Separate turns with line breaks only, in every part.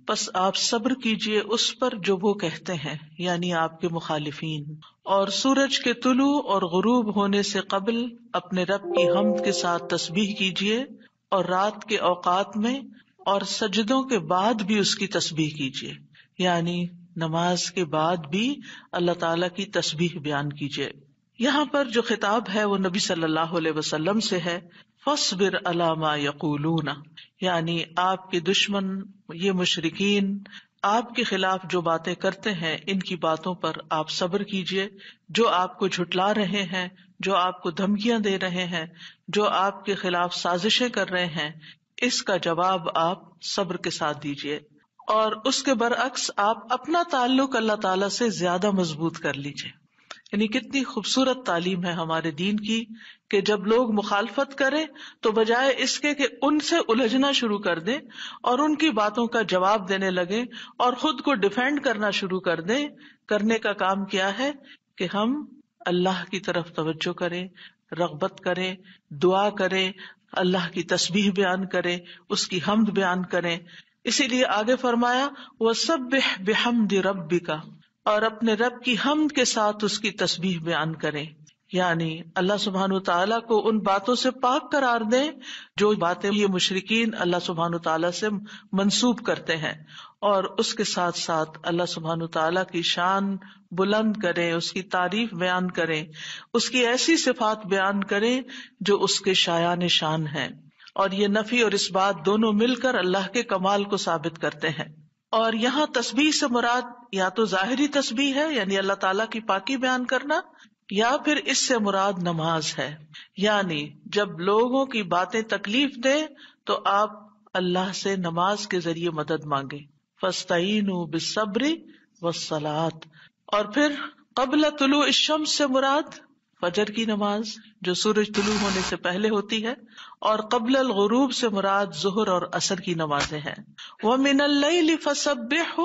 پس آپ صبر کیجئے اس پر جو وہ کہتے ہیں، یعنی آپ کے مخالفین، اور سورج کے طلوع اور غروب ہونے سے قبل اپنے رب کی حمد کے ساتھ تسبیح کیجئے، اور رات کے اوقات میں اور سجدوں کے بعد بھی اس کی تسبیح کیجئے، یعنی نماز کے بعد بھی اللہ تعالی کی تسبیح بیان کیجئے۔ یہاں پر جو خطاب ہے وہ نبی صلی اللہ علیہ وسلم سے ہے، فاصبر علی ما یقولون، یعنی آپ کے دشمن یہ مشرکین آپ کے خلاف جو باتیں کرتے ہیں ان کی باتوں پر آپ صبر کیجئے، جو آپ کو جھٹلا رہے ہیں، جو آپ کو دھمکیاں دے رہے ہیں، جو آپ کے خلاف سازشیں کر رہے ہیں، اس کا جواب آپ صبر کے ساتھ دیجئے، اور اس کے برعکس آپ اپنا تعلق اللہ تعالی سے زیادہ مضبوط کر لیجئے۔ یعنی کتنی خوبصورت تعلیم ہے ہمارے دین کی کہ جب لوگ مخالفت کریں تو بجائے اس کے کہ ان سے الجھنا شروع کر دیں اور ان کی باتوں کا جواب دینے لگیں اور خود کو ڈیفینڈ کرنا شروع کر دیں، کرنے کا کام کیا ہے کہ ہم اللہ کی طرف توجہ کریں، رغبت کریں، دعا کریں، اللہ کی تسبیح بیان کریں، اس کی حمد بیان کریں۔ اسی لیے آگے فرمایا وَسَبِّحْ بِحَمْدِ رَبِّكَ، اور اپنے رب کی حمد کے ساتھ اس کی تسبیح بیان کریں، یعنی اللہ سبحانہ وتعالیٰ کو ان باتوں سے پاک قرار دیں جو باتیں یہ مشرکین اللہ سبحانہ وتعالیٰ سے منسوب کرتے ہیں، اور اس کے ساتھ ساتھ اللہ سبحانہ وتعالیٰ کی شان بلند کریں، اس کی تعریف بیان کریں، اس کی ایسی صفات بیان کریں جو اس کے شایان شان ہیں، اور یہ نفی اور اثبات دونوں مل کر اللہ کے کمال کو ثابت کرتے ہیں۔ اور یہاں تسبیح سے مراد یا تو ظاہری تسبیح ہے یعنی اللہ تعالیٰ کی پاکی بیان کرنا، یا پھر اس سے مراد نماز ہے، یعنی جب لوگوں کی باتیں تکلیف دے تو آپ اللہ سے نماز کے ذریعے مدد مانگیں، فاستعینوا بالصبر والصلاۃ۔ اور پھر قبل طلوع الشمس سے مراد فجر کی نماز جو سورج طلوع ہونے سے پہلے ہوتی ہے، اور قبل الغروب سے مراد ظہر اور عصر کی نمازیں ہیں۔ وَمِنَ اللَّيْلِ فَسَبِّحْهُ،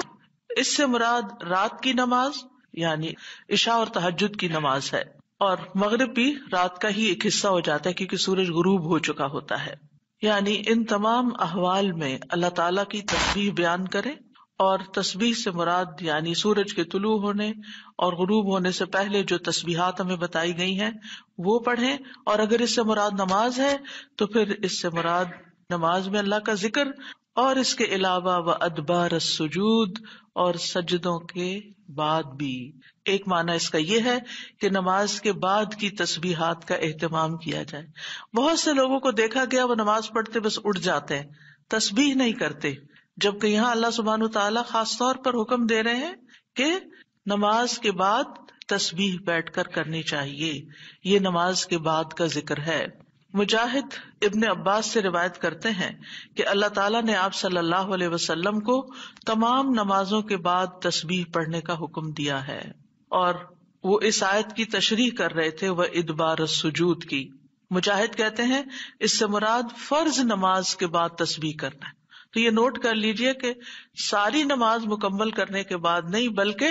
اس سے مراد رات کی نماز یعنی عشاء اور تہجد کی نماز ہے، اور مغرب بھی رات کا ہی ایک حصہ ہو جاتا ہے کیونکہ سورج غروب ہو چکا ہوتا ہے۔ یعنی ان تمام احوال میں اللہ تعالیٰ کی تسبیح بیان کریں، اور تسبیح سے مراد یعنی سورج کے طلوع ہونے اور غروب ہونے سے پہلے جو تسبیحات ہمیں بتائی گئی ہیں وہ پڑھیں، اور اگر اس سے مراد نماز ہے تو پھر اس سے مراد نماز میں اللہ کا ذکر، اور اس کے علاوہ وَأَدْبَارَ السُّجُودِ، اور سجدوں کے بعد بھی۔ ایک معنی اس کا یہ ہے کہ نماز کے بعد کی تسبیحات کا اہتمام کیا جائے۔ بہت سے لوگوں کو دیکھا گیا وہ نماز پڑھتے بس اٹھ جاتے ہیں، تسبیح نہیں کرتے، جبکہ یہاں اللہ سبحانہ وتعالیٰ خاص طور پر حکم دے رہے ہیں کہ نماز کے بعد تسبیح بیٹھ کر کرنی چاہیے، یہ نماز کے بعد کا ذکر ہے۔ مجاہد ابن عباس سے روایت کرتے ہیں کہ اللہ تعالیٰ نے آپ صلی اللہ علیہ وسلم کو تمام نمازوں کے بعد تسبیح پڑھنے کا حکم دیا ہے، اور وہ اس آیت کی تشریح کر رہے تھے وَإِدْبَارَ السُّجُودِ کی۔ مجاہد کہتے ہیں اس سے مراد فرض نماز کے بعد تسبیح کرنا ہے۔ تو یہ نوٹ کر لیجئے کہ ساری نماز مکمل کرنے کے بعد نہیں بلکہ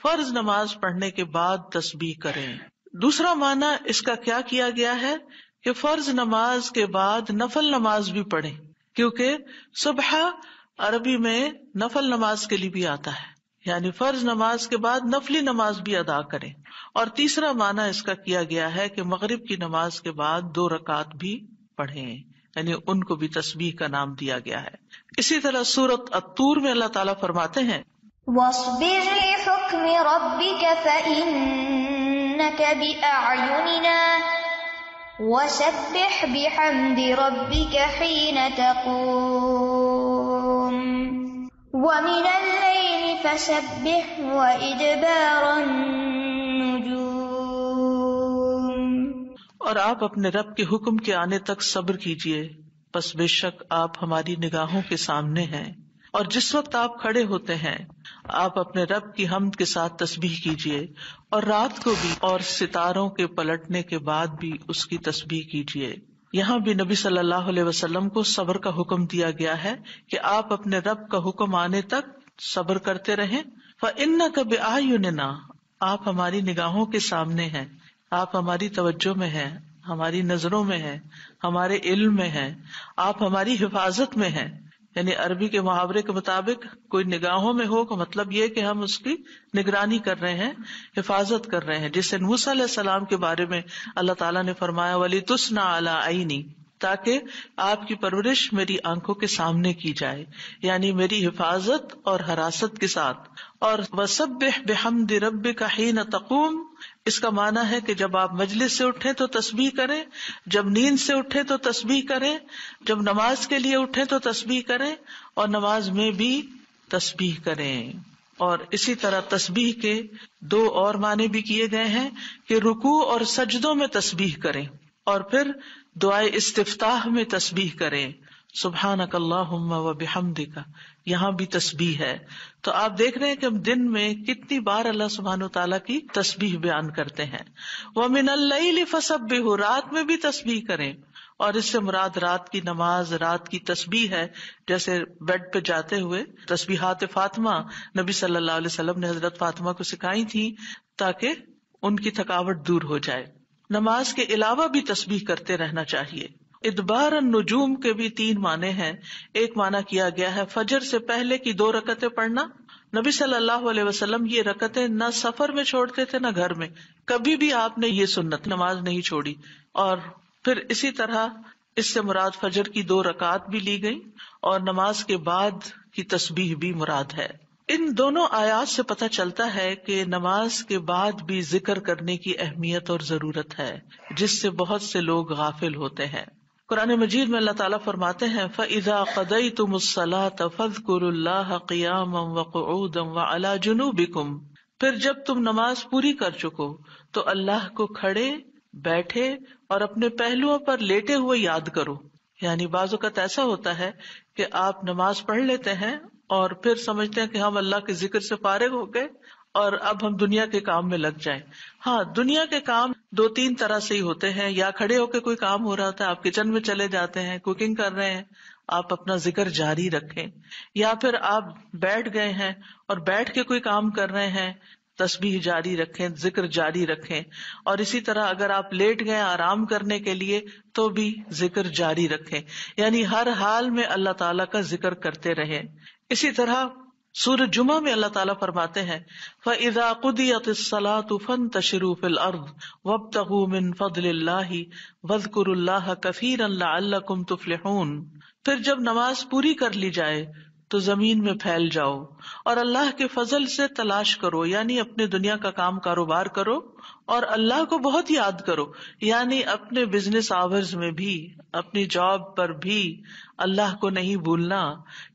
فرض نماز پڑھنے کے بعد تسبیح کریں۔ دوسرا معنی اس کا کیا کیا گیا ہے کہ فرض نماز کے بعد نفل نماز بھی پڑھیں، کیونکہ صبح عربی میں نفل نماز کے لیے بھی آتا ہے، یعنی فرض نماز کے بعد نفلی نماز بھی ادا کریں۔ اور تیسرا معنی اس کا کیا گیا ہے کہ مغرب کی نماز کے بعد 2 رکعت بھی پڑھیں، یعنی ان کو بھی تسبیح کا نام دیا گیا ہے۔ اسی طرح سورۃ الطور میں اللہ تعالیٰ فرماتے ہیں
وَاصْبِرْ لِحُكْمِ رَبِّكَ فَإِنَّكَ بِأَعْيُنِنَا وَسَبِّحْ بِحَمْدِ رَبِّكَ حِينَ تَقُومُ وَمِنَ اللَّيْلِ فَسَبِّحْهُ وَإِدْبَارَ النُّجُومِ۔
اور آپ اپنے رب کے حکم کے آنے تک صبر کیجئے، پس بے شک آپ ہماری نگاہوں کے سامنے ہیں، اور جس وقت آپ کھڑے ہوتے ہیں آپ اپنے رب کی حمد کے ساتھ تسبیح کیجئے، اور رات کو بھی اور ستاروں کے پلٹنے کے بعد بھی اس کی تسبیح کیجئے۔ یہاں بھی نبی صلی اللہ علیہ وسلم کو صبر کا حکم دیا گیا ہے کہ آپ اپنے رب کا حکم آنے تک صبر کرتے رہیں۔ فَإِنَّكَ بِأَعْيُنِنَا، آپ ہماری نگاہوں کے سامنے ہیں، آپ ہماری توجہ میں ہیں، ہماری نظروں میں ہیں، ہمارے علم میں ہیں، آپ ہماری حفاظت میں ہیں۔ یعنی عربی کے محاورے کے مطابق کوئی نگاہوں میں ہو کا مطلب یہ کہ ہم اس کی نگرانی کر رہے ہیں، حفاظت کر رہے ہیں، جسے موسیٰ علیہ السلام کے بارے میں اللہ تعالیٰ نے فرمایا وَلِتُصْنَعَ عَلَىٰ عَيْنِي، تاکہ آپ کی پرورش میری آنکھوں کے سامنے کی جائے، یعنی میری حفاظت اور حراست کے ساتھ. اور وَسَبِّحْ بِحَمْدِ رَبِّكَ حِينَ تَقُومُ، اس کا معنی ہے کہ جب آپ مجلس سے اٹھیں تو تسبیح کریں، جب نیند سے اٹھیں تو تسبیح کریں، جب نماز کے لیے اٹھیں تو تسبیح کریں، اور نماز میں بھی تسبیح کریں. اور اسی طرح تسبیح کے دو اور معنی بھی کیے گئے ہیں کہ رکوع اور سجدوں میں تسبیح کریں، اور پھر دعائے استفتاح میں تسبیح کریں، سبحانک اللہم و بحمدک، یہاں بھی تسبیح ہے. تو آپ دیکھ رہے ہیں کہ ہم دن میں کتنی بار اللہ سبحانہ وتعالیٰ کی تسبیح بیان کرتے ہیں. وَمِنَ اللَّيْلِ فَسَبِّحْهُ، رات میں بھی تسبیح کریں، اور اس سے مراد رات کی نماز، رات کی تسبیح ہے. جیسے بیڈ پہ جاتے ہوئے تسبیحات فاطمہ نبی صلی اللہ علیہ وسلم نے حضرت فاطمہ کو سکھائی تھی تاکہ ان کی تھکاوٹ دور ہو جائے. نماز کے علاوہ بھی تسبیح کرتے رہنا چاہیے. ادبار النجوم کے بھی 3 معنی ہیں. ایک معنی کیا گیا ہے فجر سے پہلے کی 2 رکعتیں پڑھنا. نبی صلی اللہ علیہ وسلم یہ رکعتیں نہ سفر میں چھوڑتے تھے نہ گھر میں، کبھی بھی آپ نے یہ سنت نماز نہیں چھوڑی. اور پھر اسی طرح اس سے مراد فجر کی 2 رکعات بھی لی گئی، اور نماز کے بعد کی تسبیح بھی مراد ہے. ان دونوں آیات سے پتہ چلتا ہے کہ نماز کے بعد بھی ذکر کرنے کی اہمیت اور ضرورت ہے، جس سے بہت سے لوگ غافل ہوتے ہیں. قرآن مجید میں اللہ تعالیٰ فرماتے ہیں فَإِذَا قَضَيْتُمُ الصَّلَاةَ فَاذْكُرُوا اللَّهَ قِيَامًا وَقُعُودًا وَعَلَى جُنُوبِكُمْ، پھر جب تم نماز پوری کر چکو تو اللہ کو کھڑے، بیٹھے اور اپنے پہلوؤں پر لیٹے ہوئے یاد کرو. یعنی بعض اوقات ایسا ہوتا ہے کہ آپ نماز پڑھ لیتے ہیں اور پھر سمجھتے ہیں کہ ہم اللہ کے ذکر سے فارغ ہو گئے اور اب ہم دنیا کے کام میں لگ جائیں. ہاں، دنیا کے کام 2-3 طرح سے ہی ہوتے ہیں. یا کھڑے ہو کے کوئی کام ہو رہا ہوتا ہے، آپ کچن میں چلے جاتے ہیں، کوکنگ کر رہے ہیں، آپ اپنا ذکر جاری رکھیں. یا پھر آپ بیٹھ گئے ہیں اور بیٹھ کے کوئی کام کر رہے ہیں، تسبیح جاری رکھیں، ذکر جاری رکھیں. اور اسی طرح اگر آپ لیٹ گئے آرام کرنے کے لیے تو بھی ذکر جاری رکھیں. یعنی ہر حال میں اللہ تعالیٰ کا ذکر کرتے رہیں. اسی طرح سورۃ جمعہ میں اللہ تعالیٰ فرماتے ہیں فَإِذَا قُضِيَتِ الصَّلَاةُ فَانتَشِرُوا فِي الْأَرْضِ وَابْتَغُوا مِن فَضْلِ اللَّهِ وَاذْكُرُوا اللَّهَ كَثِيرًا لَعَلَّكُمْ تُفْلِحُونَ. پھر جب نماز پوری کر لی جائے تو زمین میں پھیل جاؤ اور اللہ کے فضل سے تلاش کرو، یعنی اپنے دنیا کا کام کاروبار کرو اور اللہ کو بہت یاد کرو. یعنی اپنے بزنس آورز میں بھی، اپنی جاب پر بھی اللہ کو نہیں بھولنا.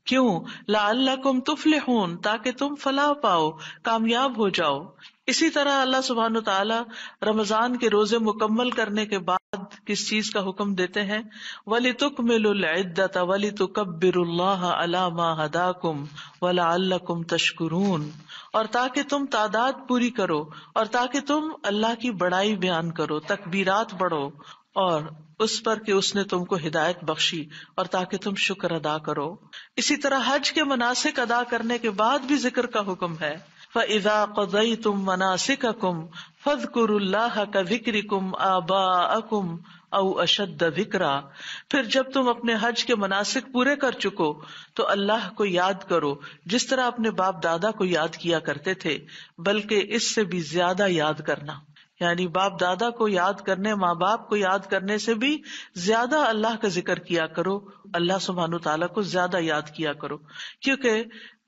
کیوں؟ لعلکم تفلحون، تاکہ تم فلاح پاؤ، کامیاب ہو جاؤ. اسی طرح اللہ سبحانہ وتعالیٰ رمضان کے روزے مکمل کرنے کے بعد کس چیز کا حکم دیتے ہیں؟ وَلِتُكْمِلُوا الْعِدَّةَ وَلِتُكَبِّرُوا اللَّهَ عَلَى مَا هَدَاكُمْ وَلَعَلَّكُمْ تَشْكُرُونَ، اور تاکہ تم تعداد پوری کرو اور تاکہ تم اللہ کی بڑائی بیان کرو، تکبیرات پڑھو، اور اس پر کہ اس نے تم کو ہدایت بخشی، اور تاکہ تم شکر ادا کرو. اسی طرح حج کے مناسک ادا کرنے کے بعد بھی ذکر کا حکم ہے. فَإِذَا قَضَيْتُم مَّنَاسِكَكُمْ فَاذْكُرُوا اللَّهَ كَذِكْرِكُمْ آبَاءَكُمْ أَوْ أَشَدَّ ذِكْرًا. پھر جب تم اپنے حج کے مناسک پورے کر چکو تو اللہ کو یاد کرو جس طرح اپنے باپ دادا کو یاد کیا کرتے تھے، بلکہ اس سے بھی زیادہ یاد کرنا. یعنی باپ دادا کو یاد کرنے، ماں باپ کو یاد کرنے سے بھی زیادہ اللہ کا ذکر کیا کرو، اللہ سبحانہ تعالیٰ کو زیادہ یاد کیا کرو. کیونکہ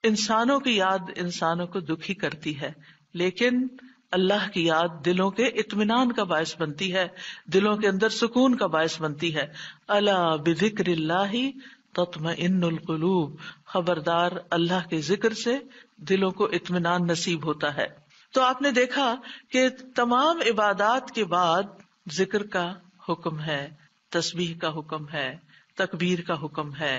انسانوں کی یاد انسانوں کو دکھی کرتی ہے، لیکن اللہ کی یاد دلوں کے اطمینان کا باعث بنتی ہے، دلوں کے اندر سکون کا باعث بنتی ہے. الا بذکر اللہ تطمئن القلوب، خبردار اللہ کے ذکر سے دلوں کو اطمینان نصیب ہوتا ہے. تو آپ نے دیکھا کہ تمام عبادات کے بعد ذکر کا حکم ہے، تسبیح کا حکم ہے، تکبیر کا حکم ہے.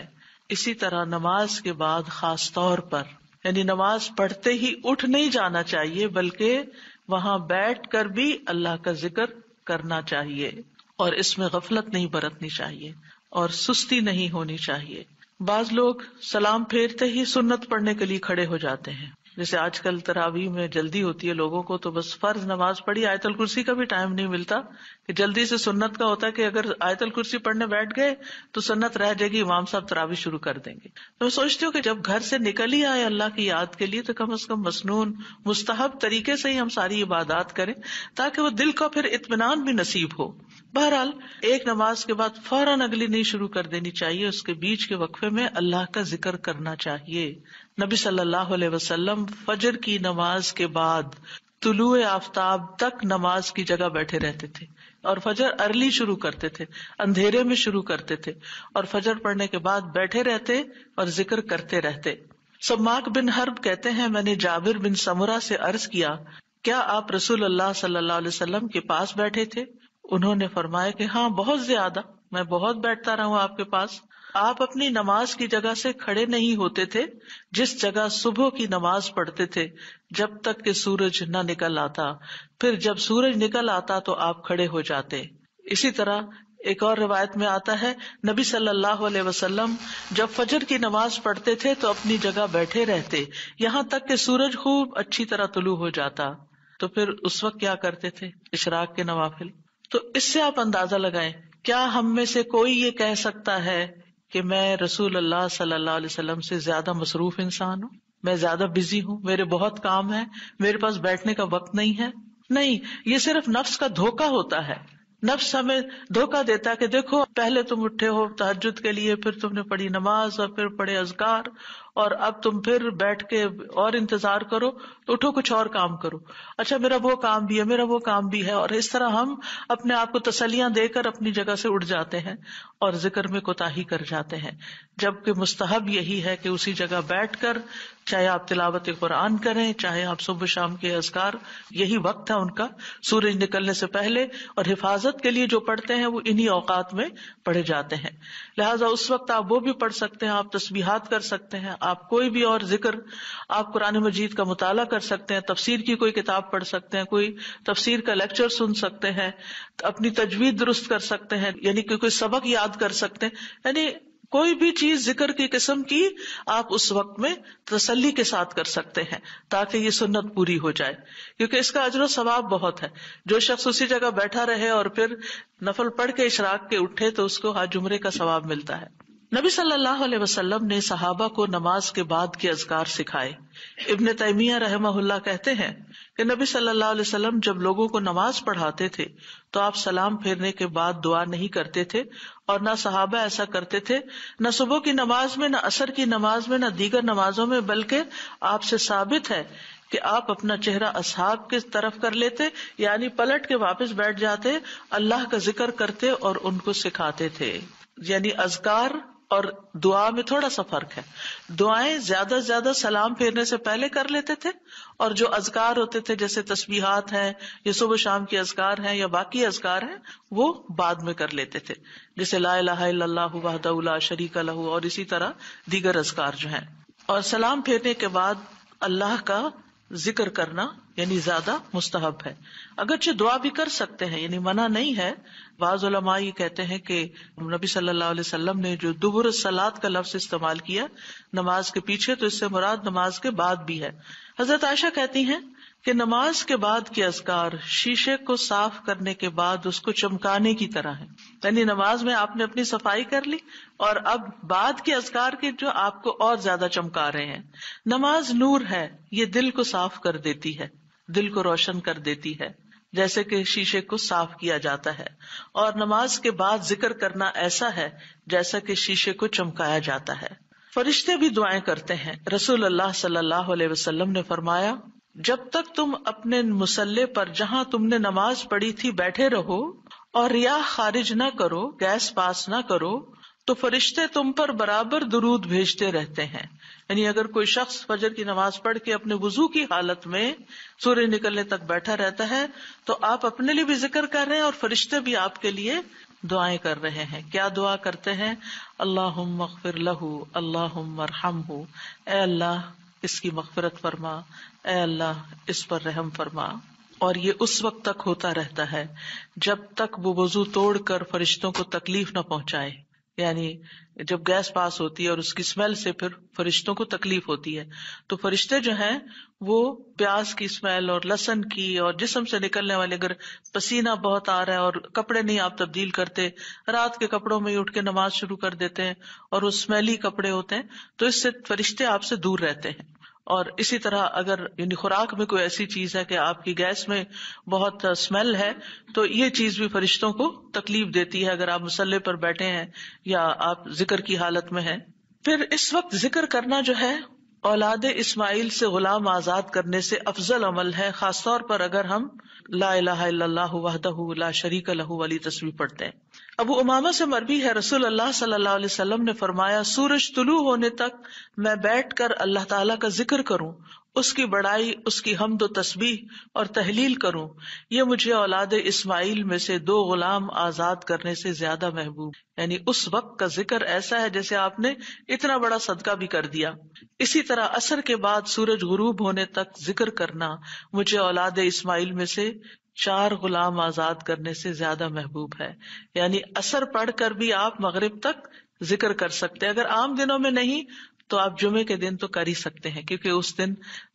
اسی طرح نماز کے بعد خاص طور پر، یعنی نماز پڑھتے ہی اٹھ نہیں جانا چاہیے، بلکہ وہاں بیٹھ کر بھی اللہ کا ذکر کرنا چاہیے، اور اس میں غفلت نہیں برتنی چاہیے اور سستی نہیں ہونی چاہیے. بعض لوگ سلام پھیرتے ہی سنت پڑھنے کے لیے کھڑے ہو جاتے ہیں، جیسے آج کل تراویح میں جلدی ہوتی ہے لوگوں کو، تو بس فرض نماز پڑھی، آیت الکرسی کا بھی ٹائم نہیں ملتا کہ جلدی سے سنت کا ہوتا ہے کہ اگر آیت الکرسی پڑھنے بیٹھ گئے تو سنت رہ جائے گی، امام صاحب تراویح شروع کر دیں گے. تو میں سوچتی ہوں کہ جب گھر سے نکل ہی آئے اللہ کی یاد کے لیے تو کم از کم مسنون مستحب طریقے سے ہی ہم ساری عبادات کریں تاکہ وہ دل کو پھر اطمینان بھی نصیب ہو. بہرحال ایک نماز کے بعد فوراً اگلی نہیں شروع کر دینی چاہیے، اس کے بیچ کے وقفے میں اللہ کا ذکر کرنا چاہیے. نبی صلی اللہ علیہ وسلم فجر کی نماز کے بعد طلوع آفتاب تک نماز کی جگہ بیٹھے رہتے تھے، اور فجر ارلی شروع کرتے تھے، اندھیرے میں شروع کرتے تھے، اور فجر پڑھنے کے بعد بیٹھے رہتے اور ذکر کرتے رہتے. سماک بن حرب کہتے ہیں میں نے جابر بن سمرہ سے عرض کیا کیا آپ رسول اللہ صلی اللہ علیہ وسلم کے پاس بیٹھے تھے؟ انہوں نے فرمایا کہ ہاں بہت زیادہ، میں بہت بیٹھتا رہا ہوں آپ کے پاس. آپ اپنی نماز کی جگہ سے کھڑے نہیں ہوتے تھے جس جگہ صبح کی نماز پڑھتے تھے جب تک کہ سورج نہ نکل آتا، پھر جب سورج نکل آتا تو آپ کھڑے ہو جاتے. اسی طرح ایک اور روایت میں آتا ہے نبی صلی اللہ علیہ وسلم جب فجر کی نماز پڑھتے تھے تو اپنی جگہ بیٹھے رہتے یہاں تک کہ سورج خوب اچھی طرح طلوع ہو جاتا. تو پھر اس وقت کیا کرتے تھے؟ اشراق کے نوافل. تو اس سے آپ اندازہ لگائیں کیا ہم میں سے کوئی یہ کہہ سکتا ہے کہ میں رسول اللہ صلی اللہ علیہ وسلم سے زیادہ مصروف انسان ہوں، میں زیادہ بزی ہوں، میرے بہت کام ہے، میرے پاس بیٹھنے کا وقت نہیں ہے؟ نہیں، یہ صرف نفس کا دھوکہ ہوتا ہے. نفس ہمیں دھوکہ دیتا ہے کہ دیکھو پہلے تم اٹھے ہو تہجد کے لیے، پھر تم نے پڑھی نماز اور پھر پڑھے اذکار، اور اب تم پھر بیٹھ کے اور انتظار کرو تو اٹھو کچھ اور کام کرو. اچھا میرا وہ کام بھی ہے، میرا وہ کام بھی ہے، اور اس طرح ہم اپنے آپ کو تسلیاں دے کر اپنی جگہ سے اٹھ جاتے ہیں اور ذکر میں کوتاہی کر جاتے ہیں. جبکہ مستحب یہی ہے کہ اسی جگہ بیٹھ کر چاہے آپ تلاوت قرآن کریں، چاہے آپ صبح شام کے اذکار، یہی وقت ہے ان کا سورج نکلنے سے پہلے، اور حفاظت کے لیے جو پڑھتے ہیں وہ انہی اوقات میں پڑھے جاتے ہیں. لہٰذا اس وقت آپ وہ بھی پڑھ سکتے ہیں، آپ تسبیحات کر سکتے ہیں، آپ کوئی بھی اور ذکر، آپ قرآن مجید کا مطالعہ کر سکتے ہیں، تفسیر کی کوئی کتاب پڑھ سکتے ہیں، کوئی تفسیر کا لیکچر سن سکتے ہیں، اپنی تجوید درست کر سکتے ہیں، یعنی کہ کوئی سبق یاد کر سکتے ہیں. یعنی کوئی بھی چیز ذکر کی قسم کی آپ اس وقت میں تسلی کے ساتھ کر سکتے ہیں تاکہ یہ سنت پوری ہو جائے، کیونکہ اس کا اجر و ثواب بہت ہے. جو شخص اسی جگہ بیٹھا رہے اور پھر نفل پڑھ کے اشراق کے اٹھے تو اس کو حج عمرے کا ثواب ملتا ہے. نبی صلی اللہ علیہ وسلم نے صحابہ کو نماز کے بعد کے اذکار سکھائے. ابن تیمیہ رحمہ اللہ کہتے ہیں کہ نبی صلی اللہ علیہ وسلم جب لوگوں کو نماز پڑھاتے تھے تو آپ سلام پھیرنے کے بعد دعا نہیں کرتے تھے، اور نہ صحابہ ایسا کرتے تھے، نہ صبح کی نماز میں، نہ عصر کی نماز میں، نہ دیگر نمازوں میں، بلکہ آپ سے ثابت ہے کہ آپ اپنا چہرہ اصحاب کی طرف کر لیتے، یعنی پلٹ کے واپس بیٹھ جاتے، اللہ کا ذکر کرتے اور ان کو سکھاتے تھے. یعنی اذکار اور دعا میں تھوڑا سا فرق ہے. دعائیں زیادہ سے زیادہ سلام پھیرنے سے پہلے کر لیتے تھے، اور جو اذکار ہوتے تھے جیسے تسبیحات ہیں یا صبح شام کے اذکار ہیں یا باقی اذکار ہیں وہ بعد میں کر لیتے تھے، جیسے لا الہ الا اللہ وحدہ لا شریک لہ، اور اسی طرح دیگر اذکار جو ہیں. اور سلام پھیرنے کے بعد اللہ کا ذکر کرنا یعنی زیادہ مستحب ہے. اگرچہ دعا بھی کر سکتے ہیں، یعنی منع نہیں ہے. بعض علماء یہ کہتے ہیں کہ نبی صلی اللہ علیہ وسلم نے جو دبر الصلاۃ کا لفظ استعمال کیا نماز کے پیچھے، تو اس سے مراد نماز کے بعد بھی ہے. حضرت عائشہ کہتی ہیں کہ نماز کے بعد کے اذکار شیشے کو صاف کرنے کے بعد اس کو چمکانے کی طرح ہے. یعنی نماز میں آپ نے اپنی صفائی کر لی اور اب بعد کے اذکار کے جو آپ کو اور زیادہ چمکا رہے ہیں. نماز نور ہے، یہ دل کو صاف کر دیتی ہے، دل کو روشن کر دیتی ہے جیسے کہ شیشے کو صاف کیا جاتا ہے. اور نماز کے بعد ذکر کرنا ایسا ہے جیسا کہ شیشے کو چمکایا جاتا ہے. فرشتے بھی دعائیں کرتے ہیں. رسول اللہ صلی اللہ علیہ وسلم نے فرمایا جب تک تم اپنے مصلی پر جہاں تم نے نماز پڑھی تھی بیٹھے رہو اور ریاح خارج نہ کرو، گیس پاس نہ کرو، تو فرشتے تم پر برابر درود بھیجتے رہتے ہیں. یعنی اگر کوئی شخص فجر کی نماز پڑھ کے اپنے وضو کی حالت میں سورج نکلنے تک بیٹھا رہتا ہے تو آپ اپنے لیے بھی ذکر کر رہے ہیں اور فرشتے بھی آپ کے لیے دعائیں کر رہے ہیں. کیا دعا کرتے ہیں؟ اللہم اغفر لہ، اللہم ارحمہ، اے اللہ اس کی مغفرت فرما، اے اللہ اس پر رحم فرما. اور یہ اس وقت تک ہوتا رہتا ہے جب تک وہ وضو توڑ کر فرشتوں کو تکلیف نہ پہنچائے. یعنی جب گیس پاس ہوتی ہے اور اس کی اسمیل سے پھر فرشتوں کو تکلیف ہوتی ہے، تو فرشتے جو ہیں وہ پیاز کی اسمیل اور لہسن کی اور جسم سے نکلنے والے، اگر پسینہ بہت آ رہا ہے اور کپڑے نہیں آپ تبدیل کرتے، رات کے کپڑوں میں اٹھ کے نماز شروع کر دیتے ہیں اور وہ اسمیلی کپڑے ہوتے ہیں، تو اس سے فرشتے آپ سے دور رہتے ہیں. اور اسی طرح اگر یعنی خوراک میں کوئی ایسی چیز ہے کہ آپ کی گیس میں بہت اسمیل ہے، تو یہ چیز بھی فرشتوں کو تکلیف دیتی ہے اگر آپ مصلی پر بیٹھے ہیں یا آپ ذکر کی حالت میں ہیں. پھر اس وقت ذکر کرنا جو ہے اولاد اسماعیل سے غلام آزاد کرنے سے افضل عمل ہے، خاص طور پر اگر ہم لا الہ الا اللہ وحدہ لا شریک لہ والی تسبیح پڑھتے ہیں. ابو امامہ سے مروی ہے رسول اللہ صلی اللہ علیہ وسلم نے فرمایا، سورج طلوع ہونے تک میں بیٹھ کر اللہ تعالیٰ کا ذکر کروں، اس کی بڑائی، اس کی حمد و تسبیح اور تحلیل کروں، یہ مجھے اولاد اسماعیل میں سے 2 غلام آزاد کرنے سے زیادہ محبوب. یعنی اس وقت کا ذکر ایسا ہے جیسے آپ نے اتنا بڑا صدقہ بھی کر دیا. اسی طرح عصر کے بعد سورج غروب ہونے تک ذکر کرنا مجھے اولاد اسماعیل میں سے 4 غلام آزاد کرنے سے زیادہ محبوب ہے. یعنی عصر پڑھ کر بھی آپ مغرب تک ذکر کر سکتے ہیں. اگر عام دنوں میں نہیں تو آپ جمعے کے دن تو کر ہی سکتے ہیں، کیونکہ اس دن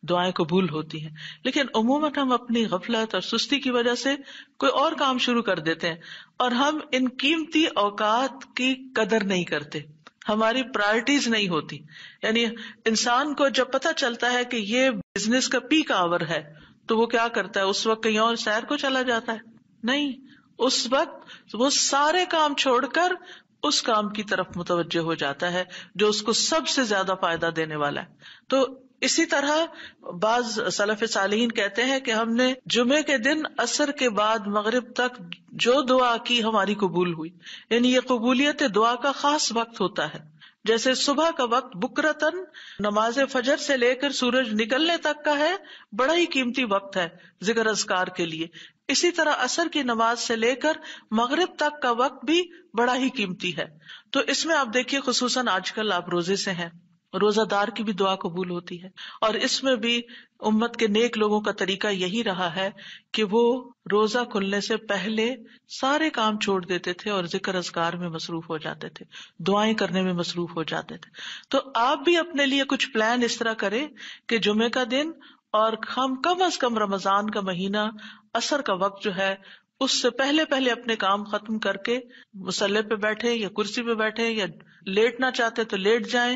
دعائیں قبول ہوتی ہیں. لیکن عموماً ہم اپنی غفلت اور سستی کی وجہ سے کوئی اور کام شروع کر دیتے ہیں اور ہم ان قیمتی اوقات کی قدر نہیں کرتے، ہماری پرائرٹیز نہیں ہوتی. یعنی انسان کو جب پتہ چلتا ہے کہ یہ بزنس کا پیک آور ہے تو وہ کیا کرتا ہے، اس وقت کہیں اور سیر کو چلا جاتا ہے؟ نہیں، اس وقت وہ سارے کام چھوڑ کر اس کام کی طرف متوجہ ہو جاتا ہے جو اس کو سب سے زیادہ فائدہ دینے والا ہے. تو اسی طرح بعض سلف صالحین کہتے ہیں کہ ہم نے جمعے کے دن عصر کے بعد مغرب تک جو دعا کی ہماری قبول ہوئی. یعنی یہ قبولیت دعا کا خاص وقت ہوتا ہے. جیسے صبح کا وقت بکرتن نماز فجر سے لے کر سورج نکلنے تک کا ہے، بڑا ہی قیمتی وقت ہے ذکر اذکار کے لیے. اسی طرح عصر کی نماز سے لے کر مغرب تک کا وقت بھی بڑا ہی قیمتی ہے. تو اس میں آپ دیکھیے خصوصاً آج کل آپ روزے سے ہیں، روزہ دار کی بھی دعا قبول ہوتی ہے. اور اس میں بھی امت کے نیک لوگوں کا طریقہ یہی رہا ہے کہ وہ روزہ کھلنے سے پہلے سارے کام چھوڑ دیتے تھے اور ذکر اذکار میں مصروف ہو جاتے تھے، دعائیں کرنے میں مصروف ہو جاتے تھے. تو آپ بھی اپنے لیے کچھ پلان اس طرح کریں کہ جمعے کا دن اور ہم کم از کم رمضان کا مہینہ عصر کا وقت جو ہے اس سے پہلے اپنے کام ختم کر کے مصلی پہ بیٹھے یا کرسی پہ بیٹھے یا لیٹنا چاہتے تو لیٹ جائیں،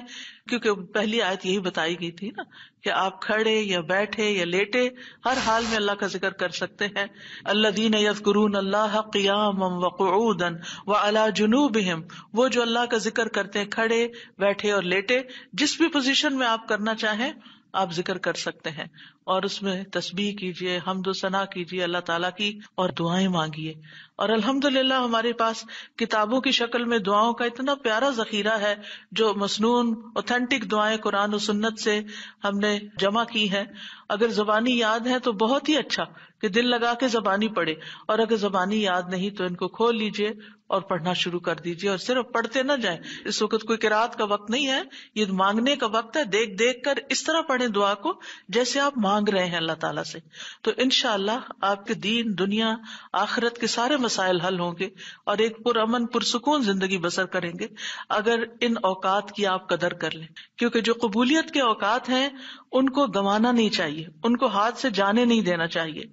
کیونکہ پہلی آیت یہی بتائی گئی تھی نا کہ آپ کھڑے یا بیٹھے یا لیٹے ہر حال میں اللہ کا ذکر کر سکتے ہیں. الذین یذکرون اللہ قیاما وقعودا وعلی جنوبہم، وہ جو اللہ کا ذکر کرتے ہیں کھڑے، بیٹھے اور لیٹے، جس بھی پوزیشن میں آپ کرنا چاہیں آپ ذکر کر سکتے ہیں. اور اس میں تسبیح کیجیے، حمد و ثنا کیجیے اللہ تعالیٰ کی اور دعائیں مانگیے. اور الحمدللہ ہمارے پاس کتابوں کی شکل میں دعاؤں کا اتنا پیارا ذخیرہ ہے جو مسنون اوتھینٹک دعائیں قرآن و سنت سے ہم نے جمع کی ہیں. اگر زبانی یاد ہے تو بہت ہی اچھا کہ دل لگا کے زبانی پڑھے، اور اگر زبانی یاد نہیں تو ان کو کھول لیجیے اور پڑھنا شروع کر دیجیے. اور صرف پڑھتے نہ جائیں، اس وقت کوئی قرات کا وقت نہیں ہے، یہ مانگنے کا وقت ہے. دیکھ دیکھ کر اس طرح پڑھیں دعا کو جیسے آپ مانگ رہے ہیں اللہ تعالیٰ سے. تو انشاءاللہ آپ کے دین، دنیا، آخرت کے سارے مسائل حل ہوں گے اور ایک پرامن پرسکون زندگی بسر کریں گے اگر ان اوقات کی آپ قدر کر لیں. کیونکہ جو قبولیت کے اوقات ہیں ان کو گنوانا نہیں چاہیے، ان کو ہاتھ سے جانے نہیں دینا چاہیے.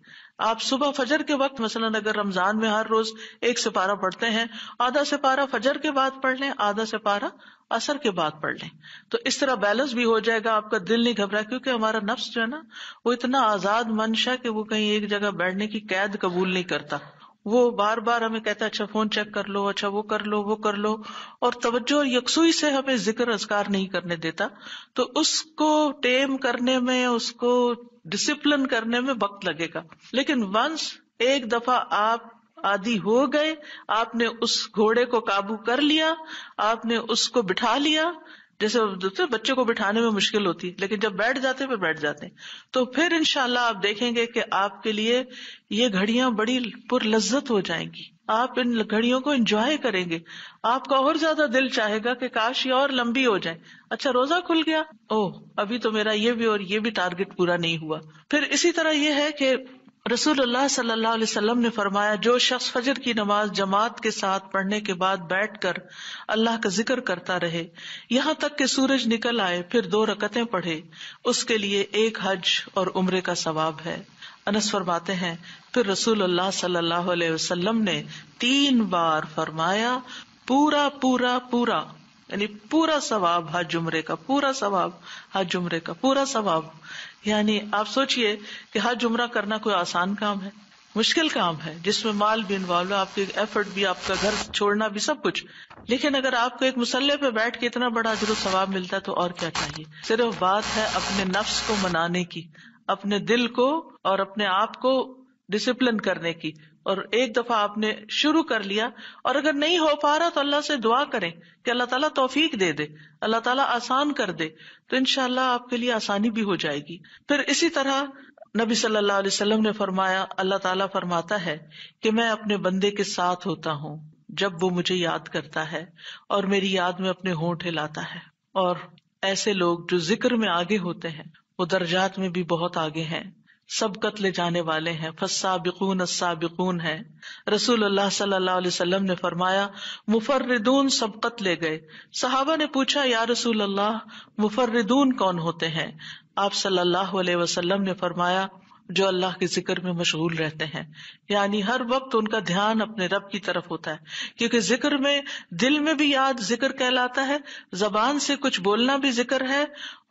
آپ صبح فجر کے وقت مثلاً اگر رمضان میں ہر روز 1 سپارہ پڑھتے ہیں، آدھا سپارہ فجر کے بعد پڑھ لیں، آدھا سپارہ عصر کے بعد پڑھ لیں. تو اس طرح بیلنس بھی ہو جائے گا، آپ کا دل نہیں گھبرا، کیونکہ ہمارا نفس جو ہے نا وہ اتنا آزاد منشا کہ وہ کہیں ایک جگہ بیٹھنے کی قید قبول نہیں کرتا. وہ بار بار ہمیں کہتا ہے اچھا فون چیک کر لو، اچھا وہ کر لو، وہ کر لو، اور توجہ اور یکسوئی سے ہمیں ذکر اذکار نہیں کرنے دیتا. تو اس کو ٹیم کرنے میں، اس کو ڈسپلن کرنے میں وقت لگے گا. لیکن ونس ایک دفعہ آپ عادی ہو گئے، آپ نے اس گھوڑے کو قابو کر لیا، آپ نے اس کو بٹھا لیا. جیسے بچے کو بٹھانے میں مشکل ہوتی ہے لیکن جب بیٹھ جاتے پھر بیٹھ جاتے ہیں. تو پھر انشاءاللہ آپ دیکھیں گے کہ آپ کے لیے یہ گھڑیاں بڑی پر لذت ہو جائیں گی. آپ ان گھڑیوں کو انجوائے کریں گے، آپ کا اور زیادہ دل چاہے گا کہ کاش یہ اور لمبی ہو جائے. اچھا روزہ کھل گیا، ابھی تو میرا یہ بھی اور یہ بھی ٹارگٹ پورا نہیں ہوا. پھر اسی طرح یہ ہے کہ رسول اللہ صلی اللہ علیہ وسلم نے فرمایا، جو شخص فجر کی نماز جماعت کے ساتھ پڑھنے کے بعد بیٹھ کر اللہ کا ذکر کرتا رہے یہاں تک کہ سورج نکل آئے، پھر 2 رکعتیں پڑھے، اس کے لیے 1 حج اور عمرے کا ثواب ہے۔ انس فرماتے ہیں، پھر رسول اللہ صلی اللہ علیہ وسلم نے 3 بار فرمایا، پورا پورا پورا، یعنی پورا ثواب حج عمرے کا، پورا ثواب حج عمرے کا، پورا ثواب۔ یعنی آپ سوچئے کہ حج عمرہ کرنا کوئی آسان کام ہے؟ مشکل کام ہے، جس میں مال بھی انوالو ہے، آپ کی ایفرٹ بھی، آپ کا گھر چھوڑنا بھی، سب کچھ۔ لیکن اگر آپ کو ایک مصلی پہ بیٹھ کے اتنا بڑا اجر و ثواب ملتا ہے تو اور کیا چاہیے۔ صرف بات ہے اپنے نفس کو منانے کی، اپنے دل کو اور اپنے آپ کو ڈسپلن کرنے کی، اور ایک دفعہ آپ نے شروع کر لیا، اور اگر نہیں ہو پا رہا تو اللہ سے دعا کریں کہ اللہ تعالیٰ توفیق دے دے، اللہ تعالیٰ آسان کر دے، تو انشاءاللہ آپ کے لیے آسانی بھی ہو جائے گی۔ پھر اسی طرح نبی صلی اللہ علیہ وسلم نے فرمایا، اللہ تعالیٰ فرماتا ہے کہ میں اپنے بندے کے ساتھ ہوتا ہوں جب وہ مجھے یاد کرتا ہے اور میری یاد میں اپنے ہونٹ ہلاتا ہے۔ اور ایسے لوگ جو ذکر میں آگے ہوتے ہیں وہ درجات میں بھی بہت آگے ہیں، سبقت لے جانے والے ہیں، فالسابقون السابقون ہیں۔ رسول اللہ صلی اللہ علیہ وسلم نے فرمایا، مفردون سبقت لے گئے۔ صحابہ نے پوچھا، یا رسول اللہ مفردون کون ہوتے ہیں؟ آپ صلی اللہ علیہ وسلم نے فرمایا، جو اللہ کے ذکر میں مشغول رہتے ہیں، یعنی ہر وقت ان کا دھیان اپنے رب کی طرف ہوتا ہے، کیونکہ ذکر میں دل میں بھی یاد ذکر کہلاتا ہے، زبان سے کچھ بولنا بھی ذکر ہے،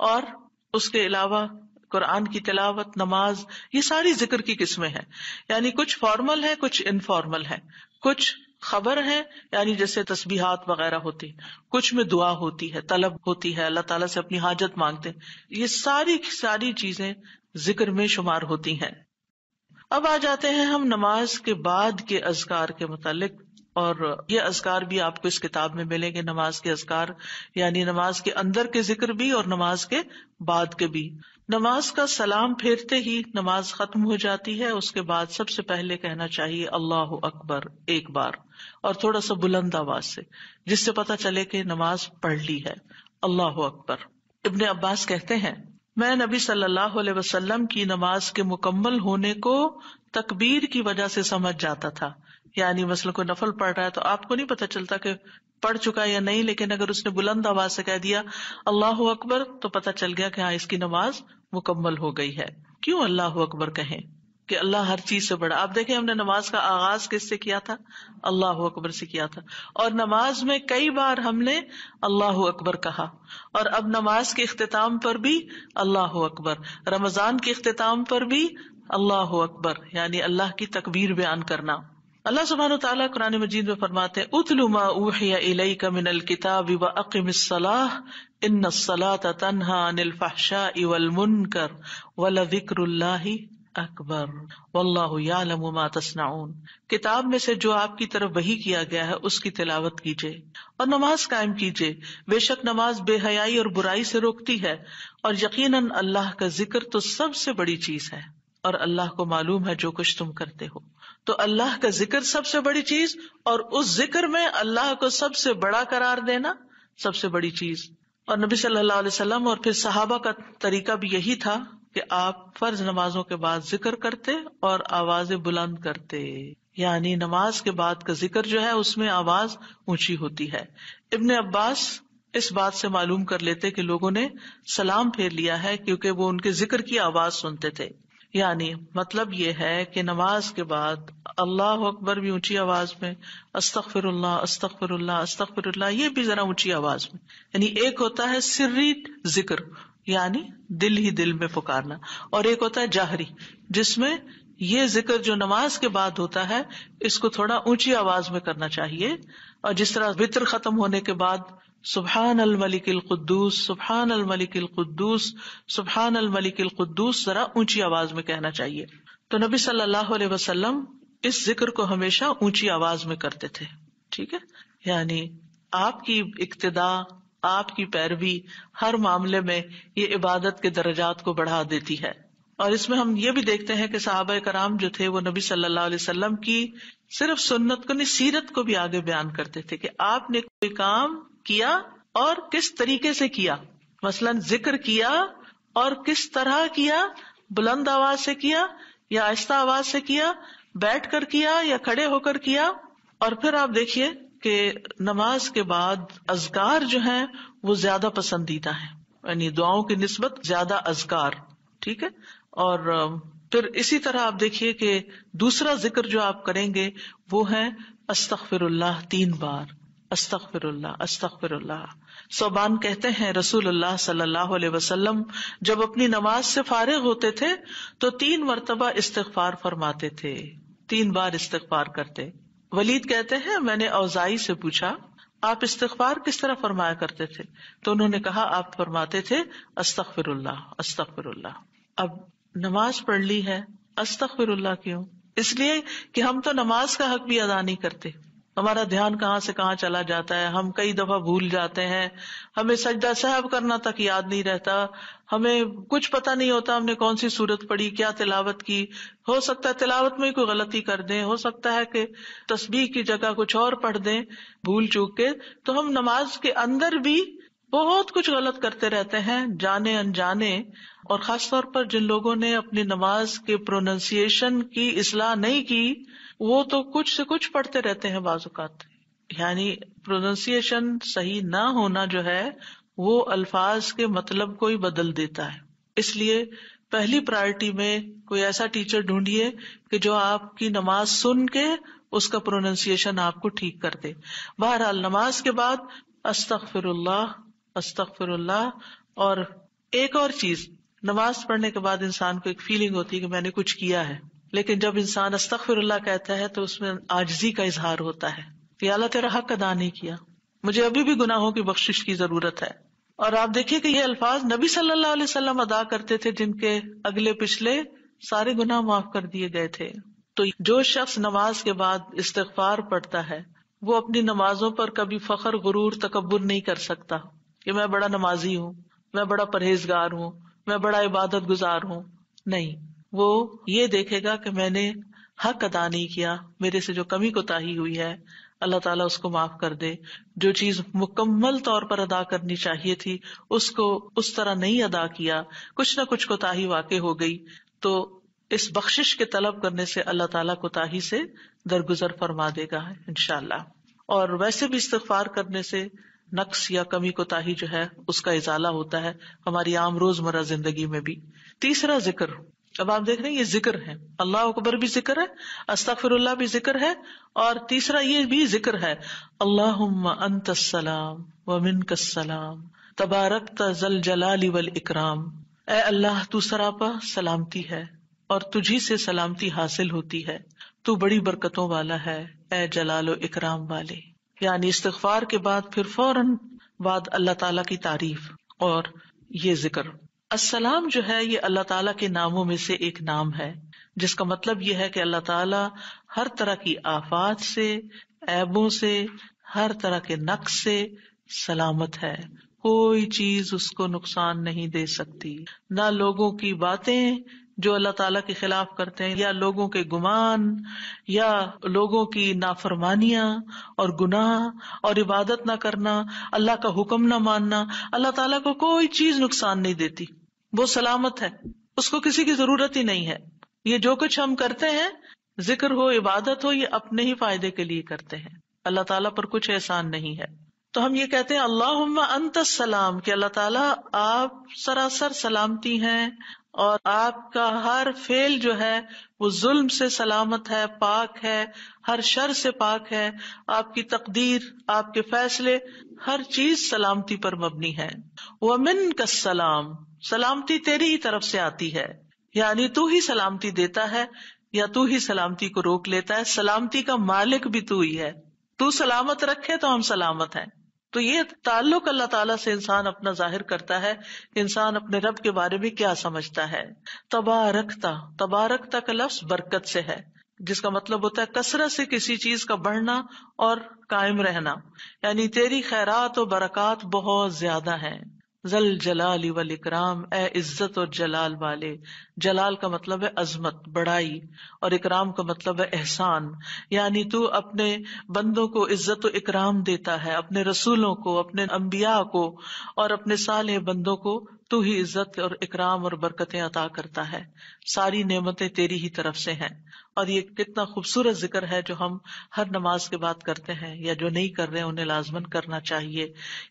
اور اس کے علاوہ قرآن کی تلاوت، نماز، یہ ساری ذکر کی قسمیں ہیں۔ یعنی کچھ فارمل ہے، کچھ انفارمل ہے، کچھ خبر ہے یعنی جیسے تسبیحات وغیرہ ہوتی، کچھ میں دعا ہوتی ہے، طلب ہوتی ہے، اللہ تعالیٰ سے اپنی حاجت مانگتے ہیں، یہ ساری چیزیں ذکر میں شمار ہوتی ہیں۔ اب آ جاتے ہیں ہم نماز کے بعد کے اذکار کے متعلق، اور یہ اذکار بھی آپ کو اس کتاب میں ملیں گے، نماز کے اذکار، یعنی نماز کے اندر کے ذکر بھی اور نماز کے بعد کے بھی۔ نماز کا سلام پھیرتے ہی نماز ختم ہو جاتی ہے، اس کے بعد سب سے پہلے کہنا چاہیے اللہ اکبر 1 بار، اور تھوڑا سا بلند آواز سے، جس سے پتہ چلے کہ نماز پڑھ لی ہے۔ اللہ اکبر۔ ابن عباس کہتے ہیں، میں نبی صلی اللہ علیہ وسلم کی نماز کے مکمل ہونے کو تکبیر کی وجہ سے سمجھ جاتا تھا۔ یعنی مثلا کوئی نفل پڑھ رہا ہے تو آپ کو نہیں پتہ چلتا کہ پڑھ چکا یا نہیں، لیکن اگر اس نے بلند آواز سے کہہ دیا اللہ اکبر تو پتہ چل گیا کہ ہاں اس کی نماز مکمل ہو گئی ہے۔ کیوں اللہ اکبر کہیں؟ کہ اللہ ہر چیز سے بڑا۔ آپ دیکھیں ہم نے نماز کا آغاز کس سے کیا تھا؟ اللہ اکبر سے کیا تھا، اور نماز میں کئی بار ہم نے اللہ اکبر کہا، اور اب نماز کے اختتام پر بھی اللہ اکبر، رمضان کے اختتام پر بھی اللہ اکبر، یعنی اللہ کی تکبیر بیان کرنا۔ اللہ سبحانہ وتعالیٰ قرآن مجید میں فرماتے ہیں، اتل ما اوحی الیک من الکتاب واقم الصلاۃ ان الصلاۃ تنہی عن الفحشاء والمنکر ولذکر اللہ اکبر واللہ یعلم ما تصنعون۔ کتاب میں سے جو آپ کی طرف وحی کیا گیا ہے اس کی تلاوت کیجیے اور نماز قائم کیجیے، بے شک نماز بے حیائی اور برائی سے روکتی ہے، اور یقیناً اللہ کا ذکر تو سب سے بڑی چیز ہے، اور اللہ کو معلوم ہے جو کچھ تم کرتے ہو۔ تو اللہ کا ذکر سب سے بڑی چیز، اور اس ذکر میں اللہ کو سب سے بڑا قرار دینا سب سے بڑی چیز۔ اور نبی صلی اللہ علیہ وسلم اور پھر صحابہ کا طریقہ بھی یہی تھا کہ آپ فرض نمازوں کے بعد ذکر کرتے اور آوازیں بلند کرتے، یعنی نماز کے بعد کا ذکر جو ہے اس میں آواز اونچی ہوتی ہے۔ ابن عباس اس بات سے معلوم کر لیتے کہ لوگوں نے سلام پھیر لیا ہے کیونکہ وہ ان کے ذکر کی آواز سنتے تھے۔ یعنی مطلب یہ ہے کہ نماز کے بعد اللہ اکبر بھی اونچی آواز میں، استغفر اللہ استغفر اللہ استغفر اللہ یہ بھی ذرا اونچی آواز میں، یعنی ایک ہوتا ہے سری ذکر یعنی دل ہی دل میں پکارنا، اور ایک ہوتا ہے جاہری جس میں یہ ذکر جو نماز کے بعد ہوتا ہے اس کو تھوڑا اونچی آواز میں کرنا چاہیے، اور جس طرح وتر ختم ہونے کے بعد سبحان الملک القدوس سبحان الملک القدوس سبحان الملک القدوس ذرا اونچی آواز میں کہنا چاہیے۔ تو نبی صلی اللہ علیہ وسلم اس ذکر کو ہمیشہ اونچی آواز میں کرتے تھے، ٹھیک ہے، یعنی آپ کی اقتداء، آپ کی پیروی ہر معاملے میں یہ عبادت کے درجات کو بڑھا دیتی ہے۔ اور اس میں ہم یہ بھی دیکھتے ہیں کہ صحابہ کرام جو تھے وہ نبی صلی اللہ علیہ وسلم کی صرف سنت کو نہیں سیرت کو بھی آگے بیان کرتے تھے کہ آپ نے کوئی کام کیا اور کس طریقے سے کیا، مثلا ذکر کیا اور کس طرح کیا، بلند آواز سے کیا یا آہستہ آواز سے کیا، بیٹھ کر کیا یا کھڑے ہو کر کیا. اور پھر آپ دیکھیے کہ نماز کے بعد اذکار جو ہیں وہ زیادہ پسندیدہ ہیں، یعنی دعاؤں کی نسبت زیادہ اذکار. ٹھیک ہے. اور پھر اسی طرح آپ دیکھیے کہ دوسرا ذکر جو آپ کریں گے وہ ہے استغفر اللہ 3 بار. استغفر اللہ استغفر اللہ. ثوبان کہتے ہیں رسول اللہ صلی اللہ علیہ وسلم جب اپنی نماز سے فارغ ہوتے تھے تو 3 مرتبہ استغفار فرماتے تھے، 3 بار استغفار کرتے. ولید کہتے ہیں میں نے اوزائی سے پوچھا آپ استغفار کس طرح فرمایا کرتے تھے؟ تو انہوں نے کہا آپ فرماتے تھے استغفر اللہ استغفر اللہ. اب نماز پڑھ لی ہے، استغفر اللہ کیوں؟ اس لیے کہ ہم تو نماز کا حق بھی ادا نہیں کرتے. ہمارا دھیان کہاں سے کہاں چلا جاتا ہے، ہم کئی دفعہ بھول جاتے ہیں، ہمیں سجدہ سہو کرنا تک یاد نہیں رہتا، ہمیں کچھ پتہ نہیں ہوتا ہم نے کون سی سورت پڑھی، کیا تلاوت کی. ہو سکتا ہے تلاوت میں کوئی غلطی کر دیں، ہو سکتا ہے کہ تسبیح کی جگہ کچھ اور پڑھ دیں بھول چوک کے. تو ہم نماز کے اندر بھی بہت کچھ غلط کرتے رہتے ہیں جانے انجانے. اور خاص طور پر جن لوگوں نے اپنی نماز کے پروننسیشن کی اصلاح نہیں کی وہ تو کچھ سے کچھ پڑھتے رہتے ہیں بعض اوقات. یعنی پروننسیشن صحیح نہ ہونا جو ہے وہ الفاظ کے مطلب کو ہی بدل دیتا ہے. اس لیے پہلی پرائرٹی میں کوئی ایسا ٹیچر ڈھونڈیے کہ جو آپ کی نماز سن کے اس کا پروننسیشن آپ کو ٹھیک کر دے. بہرحال نماز کے بعد استغفر اللہ استغفر اللہ. اور ایک اور چیز، نماز پڑھنے کے بعد انسان کو ایک فیلنگ ہوتی ہے کہ میں نے کچھ کیا ہے، لیکن جب انسان استغفر اللہ کہتا ہے تو اس میں عاجزی کا اظہار ہوتا ہے کہ اللہ تیرا حق ادا نہیں کیا، مجھے ابھی بھی گناہوں کی بخشش کی ضرورت ہے. اور آپ دیکھیے کہ یہ الفاظ نبی صلی اللہ علیہ وسلم ادا کرتے تھے جن کے اگلے پچھلے سارے گناہ معاف کر دیے گئے تھے. تو جو شخص نماز کے بعد استغفار پڑھتا ہے وہ اپنی نمازوں پر کبھی فخر غرور تکبر نہیں کر سکتا کہ میں بڑا نمازی ہوں، میں بڑا پرہیزگار ہوں، میں بڑا عبادت گزار ہوں. نہیں، وہ یہ دیکھے گا کہ میں نے حق ادا نہیں کیا، میرے سے جو کمی کوتاہی ہوئی ہے اللہ تعالیٰ اس کو معاف کر دے. جو چیز مکمل طور پر ادا کرنی چاہیے تھی اس کو اس طرح نہیں ادا کیا، کچھ نہ کچھ کوتاہی واقع ہو گئی، تو اس بخشش کے طلب کرنے سے اللہ تعالیٰ کوتاہی سے درگزر فرما دے گا انشاءاللہ. اور ویسے بھی استغفار کرنے سے نقص یا کمی کوتاہی جو ہے اس کا ازالہ ہوتا ہے ہماری عام روزمرہ زندگی میں بھی. تیسرا ذکر، اب آپ دیکھ رہے ہیں یہ ذکر ہے، اللہ اکبر بھی ذکر ہے، استغفر اللہ بھی ذکر ہے، اور تیسرا یہ بھی ذکر ہے اللہم انت السلام ومنک السلام تبارکت ذی الجلال والاکرام. اے اللہ تو سراپا سلامتی ہے اور تجھی سے سلامتی حاصل ہوتی ہے، تو بڑی برکتوں والا ہے اے جلال و اکرام والے. یعنی استغفار کے بعد پھر فوراً بعد اللہ تعالیٰ کی تعریف اور یہ ذکر. السلام جو ہے یہ اللہ تعالیٰ کے ناموں میں سے ایک نام ہے جس کا مطلب یہ ہے کہ اللہ تعالیٰ ہر طرح کی آفات سے، عیبوں سے، ہر طرح کے نقص سے سلامت ہے. کوئی چیز اس کو نقصان نہیں دے سکتی، نہ لوگوں کی باتیں جو اللہ تعالیٰ کے خلاف کرتے ہیں، یا لوگوں کے گمان، یا لوگوں کی نافرمانیاں اور گناہ اور عبادت نہ کرنا، اللہ کا حکم نہ ماننا. اللہ تعالیٰ کو کوئی چیز نقصان نہیں دیتی، وہ سلامت ہے، اس کو کسی کی ضرورت ہی نہیں ہے. یہ جو کچھ ہم کرتے ہیں، ذکر ہو عبادت ہو، یہ اپنے ہی فائدے کے لیے کرتے ہیں، اللہ تعالیٰ پر کچھ احسان نہیں ہے. تو ہم یہ کہتے ہیں اللہم انت السلام کہ اللہ تعالیٰ آپ سراسر سلامتی ہیں اور آپ کا ہر فعل جو ہے وہ ظلم سے سلامت ہے، پاک ہے، ہر شر سے پاک ہے. آپ کی تقدیر، آپ کے فیصلے، ہر چیز سلامتی پر مبنی ہے. ومنک السلام، سلامتی تیری ہی طرف سے آتی ہے، یعنی تو ہی سلامتی دیتا ہے یا تو ہی سلامتی کو روک لیتا ہے. سلامتی کا مالک بھی تو ہی ہے، تو سلامت رکھے تو ہم سلامت ہیں. تو یہ تعلق اللہ تعالیٰ سے انسان اپنا ظاہر کرتا ہے کہ انسان اپنے رب کے بارے میں کیا سمجھتا ہے. تبارکتا، تبارکتا کا لفظ برکت سے ہے جس کا مطلب ہوتا ہے کثرت سے کسی چیز کا بڑھنا اور قائم رہنا، یعنی تیری خیرات و برکات بہت زیادہ ہیں. ذل جلال والاکرام، اے عزت اور جلال والے. جلال کا مطلب ہے عظمت، بڑائی، اور اکرام کا مطلب ہے احسان. یعنی تو اپنے بندوں کو عزت و اکرام دیتا ہے، اپنے رسولوں کو، اپنے انبیاء کو اور اپنے صالح بندوں کو تو ہی عزت اور اکرام اور برکتیں عطا کرتا ہے، ساری نعمتیں تیری ہی طرف سے ہیں. اور یہ کتنا خوبصورت ذکر ہے جو ہم ہر نماز کے بعد کرتے ہیں، یا جو نہیں کر رہے انہیں لازماً کرنا چاہیے،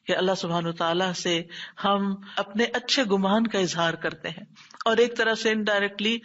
کہ اللہ سبحانہ تعالیٰ سے ہم اپنے اچھے گمان کا اظہار کرتے ہیں اور ایک طرح سے انڈائریکٹلی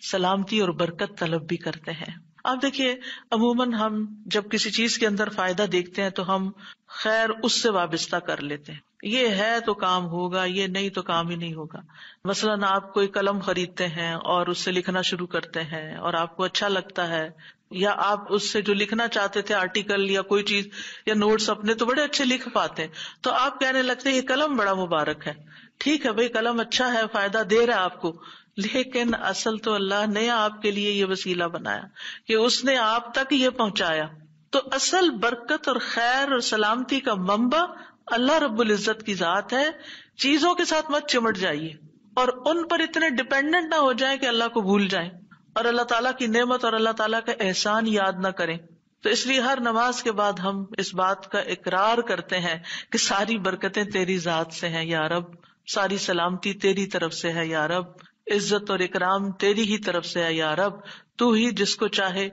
سلامتی اور برکت طلب بھی کرتے ہیں. آپ دیکھیے عموماً ہم جب کسی چیز کے اندر فائدہ دیکھتے ہیں تو ہم خیر اس سے وابستہ کر لیتے ہیں، یہ ہے تو کام ہوگا، یہ نہیں تو کام ہی نہیں ہوگا. مثلاً آپ کوئی قلم خریدتے ہیں اور اس سے لکھنا شروع کرتے ہیں اور آپ کو اچھا لگتا ہے، یا آپ اس سے جو لکھنا چاہتے تھے آرٹیکل یا کوئی چیز یا نوٹس اپنے تو بڑے اچھے لکھ پاتے ہیں، تو آپ کہنے لگتے ہیں یہ قلم بڑا مبارک ہے. ٹھیک ہے بھائی، قلم اچھا ہے، فائدہ دے رہا ہے آپ کو، لیکن اصل تو اللہ نے آپ کے لیے یہ وسیلہ بنایا کہ اس نے آپ تک یہ پہنچایا. تو اصل برکت اور خیر اور سلامتی کا منبع اللہ رب العزت کی ذات ہے. چیزوں کے ساتھ مت چمٹ جائیے اور ان پر اتنے ڈپینڈنٹ نہ ہو جائیں کہ اللہ کو بھول جائیں اور اللہ تعالیٰ کی نعمت اور اللہ تعالیٰ کا احسان یاد نہ کریں. تو اس لیے ہر نماز کے بعد ہم اس بات کا اقرار کرتے ہیں کہ ساری برکتیں تیری ذات سے ہیں یا رب، ساری سلامتی تیری طرف سے ہے یا رب، عزت اور اکرام تیری ہی طرف سے ہے یا رب، تو ہی جس کو چاہے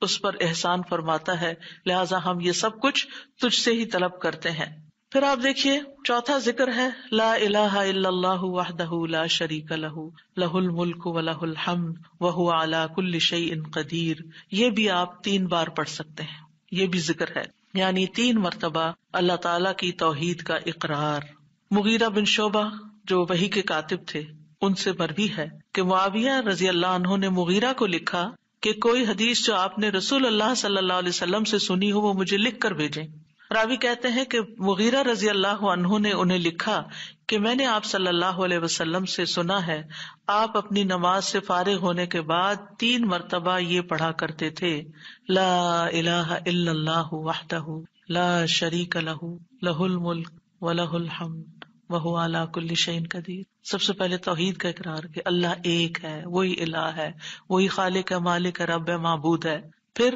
اس پر احسان فرماتا ہے، لہٰذا ہم یہ سب کچھ تجھ سے ہی طلب کرتے ہیں. پھر آپ دیکھیے چوتھا ذکر ہے لا الہ الا اللہ وحدہ لا شریک لہ لہ الملک ولہ الحمد وہو علی کل شیء قدیر. یہ بھی آپ 3 بار پڑھ سکتے ہیں، یہ بھی ذکر ہے، یعنی 3 مرتبہ اللہ تعالی کی توحید کا اقرار. مغیرہ بن شعبہ جو وحی کے کاتب تھے ان سے مروی ہے کہ معاویہ رضی اللہ عنہ نے مغیرہ کو لکھا کہ کوئی حدیث جو آپ نے رسول اللہ صلی اللہ علیہ وسلم سے سنی ہو وہ مجھے لکھ کر بھیجیں. راوی کہتے ہیں کہ مغیرہ رضی اللہ عنہ نے انہیں لکھا کہ میں نے آپ صلی اللہ علیہ وسلم سے سنا ہے آپ اپنی نماز سے فارغ ہونے کے بعد 3 مرتبہ یہ پڑھا کرتے تھے لا الہ الا اللہ وحدہ لا شریک لہ لہ الملک ولہ الحمد وہو علی کل شیء قدیر. سب سے پہلے توحید کا اقرار کہ اللہ ایک ہے، وہی الہ ہے، وہی خالق ہے، مالک ہے، رب ہے، معبود ہے. پھر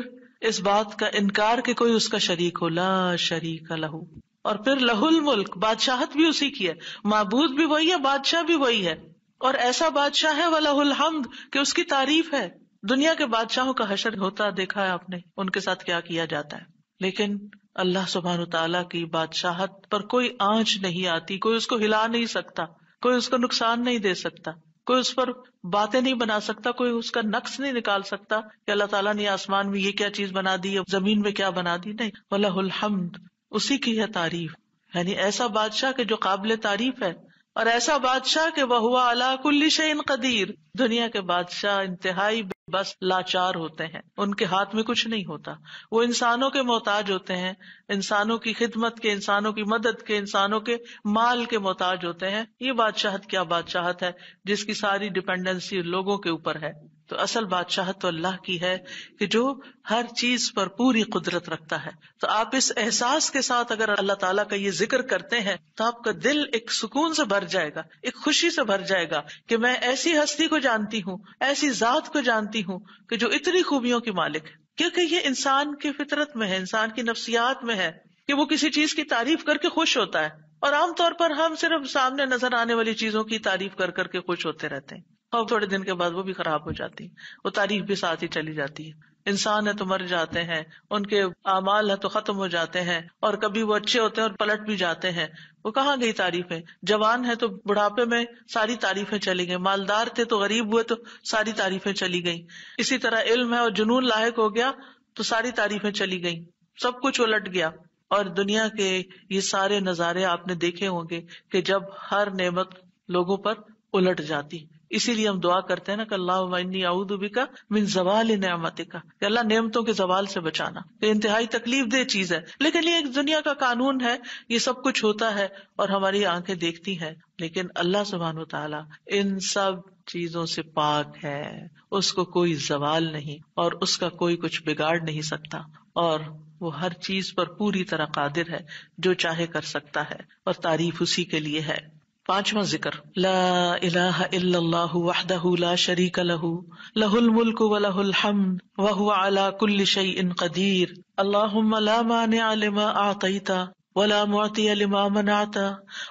اس بات کا انکار کہ کوئی اس کا شریک ہو، لا شریک لہ. اور پھر لہ الملک، بادشاہت بھی اسی کی ہے، معبود بھی وہی ہے، بادشاہ بھی وہی ہے، اور ایسا بادشاہ ہے ولہ الحمد کہ اس کی تعریف ہے. دنیا کے بادشاہوں کا حشر ہوتا دیکھا ہے آپ نے، ان کے ساتھ کیا کیا جاتا ہے، لیکن اللہ سبحانہ تعالیٰ کی بادشاہت پر کوئی آنچ نہیں آتی، کوئی اس کو ہلا نہیں سکتا، کوئی اس کو نقصان نہیں دے سکتا، کوئی اس پر باتیں نہیں بنا سکتا، کوئی اس کا نقص نہیں نکال سکتا کہ اللہ تعالیٰ نے آسمان میں یہ کیا چیز بنا دی، زمین میں کیا بنا دی. نہیں، وَلَهُ الْحَمْدُ، اسی کی ہے تعریف. یعنی ایسا بادشاہ کہ جو قابل تعریف ہے، اور ایسا بادشاہ کہ وَهُوَ عَلَى كُلِّ شَيْءٍ قَدِيرٌ. دنیا کے بادشاہ انتہائی بس لاچار ہوتے ہیں، ان کے ہاتھ میں کچھ نہیں ہوتا، وہ انسانوں کے محتاج ہوتے ہیں، انسانوں کی خدمت کے، انسانوں کی مدد کے، انسانوں کے مال کے محتاج ہوتے ہیں. یہ بادشاہت کیا بادشاہت ہے جس کی ساری ڈیپینڈنسی لوگوں کے اوپر ہے. تو اصل بادشاہت تو اللہ کی ہے کہ جو ہر چیز پر پوری قدرت رکھتا ہے. تو آپ اس احساس کے ساتھ اگر اللہ تعالیٰ کا یہ ذکر کرتے ہیں تو آپ کا دل ایک سکون سے بھر جائے گا، ایک خوشی سے بھر جائے گا کہ میں ایسی ہستی کو جانتی ہوں، ایسی ذات کو جانتی ہوں کہ جو اتنی خوبیوں کی مالک ہے. کیونکہ یہ انسان کی فطرت میں ہے، انسان کی نفسیات میں ہے کہ وہ کسی چیز کی تعریف کر کے خوش ہوتا ہے، اور عام طور پر ہم صرف سامنے نظر آنے والی چیزوں کی تعریف کر کر کے خوش ہوتے رہتے ہیں، اور تھوڑے دن کے بعد وہ بھی خراب ہو جاتی ہے، وہ تعریف بھی ساتھ ہی چلی جاتی ہے. انسان ہے تو مر جاتے ہیں، ان کے اعمال ہے تو ختم ہو جاتے ہیں، اور کبھی وہ اچھے ہوتے ہیں اور پلٹ بھی جاتے ہیں. وہ کہاں گئی تعریفیں؟ جوان ہے تو بڑھاپے میں ساری تعریفیں چلی گئی، مالدار تھے تو غریب ہوئے تو ساری تعریفیں چلی گئیں. اسی طرح علم ہے اور جنون لاحق ہو گیا تو ساری تعریفیں چلی گئیں، سب کچھ الٹ گیا. اور دنیا کے یہ سارے نظارے آپ نے دیکھے ہوں گے کہ جب ہر نعمت لوگوں پر الٹ جاتی. اسی لیے ہم دعا کرتے ہیں نا کہ اللہم انی اعوذ بک من زوال نعمتک، کہ اللہ نعمتوں کے زوال سے بچانا. یہ انتہائی تکلیف دہ چیز ہے، لیکن یہ ایک دنیا کا قانون ہے، یہ سب کچھ ہوتا ہے اور ہماری آنکھیں دیکھتی ہیں. لیکن اللہ سبحانہ وتعالی ان سب چیزوں سے پاک ہے، اس کو کوئی زوال نہیں اور اس کا کوئی کچھ بگاڑ نہیں سکتا، اور وہ ہر چیز پر پوری طرح قادر ہے، جو چاہے کر سکتا ہے، اور تعریف اسی کے لیے ہے. 5واں ذکر لا الہ الا اللہ وحدہ لا شریک لہ لہ الملک ولہ الحمد وہو علی کل شیء قدیر. اللہم لا مانع لما اعطیت ولا معطی لما منعت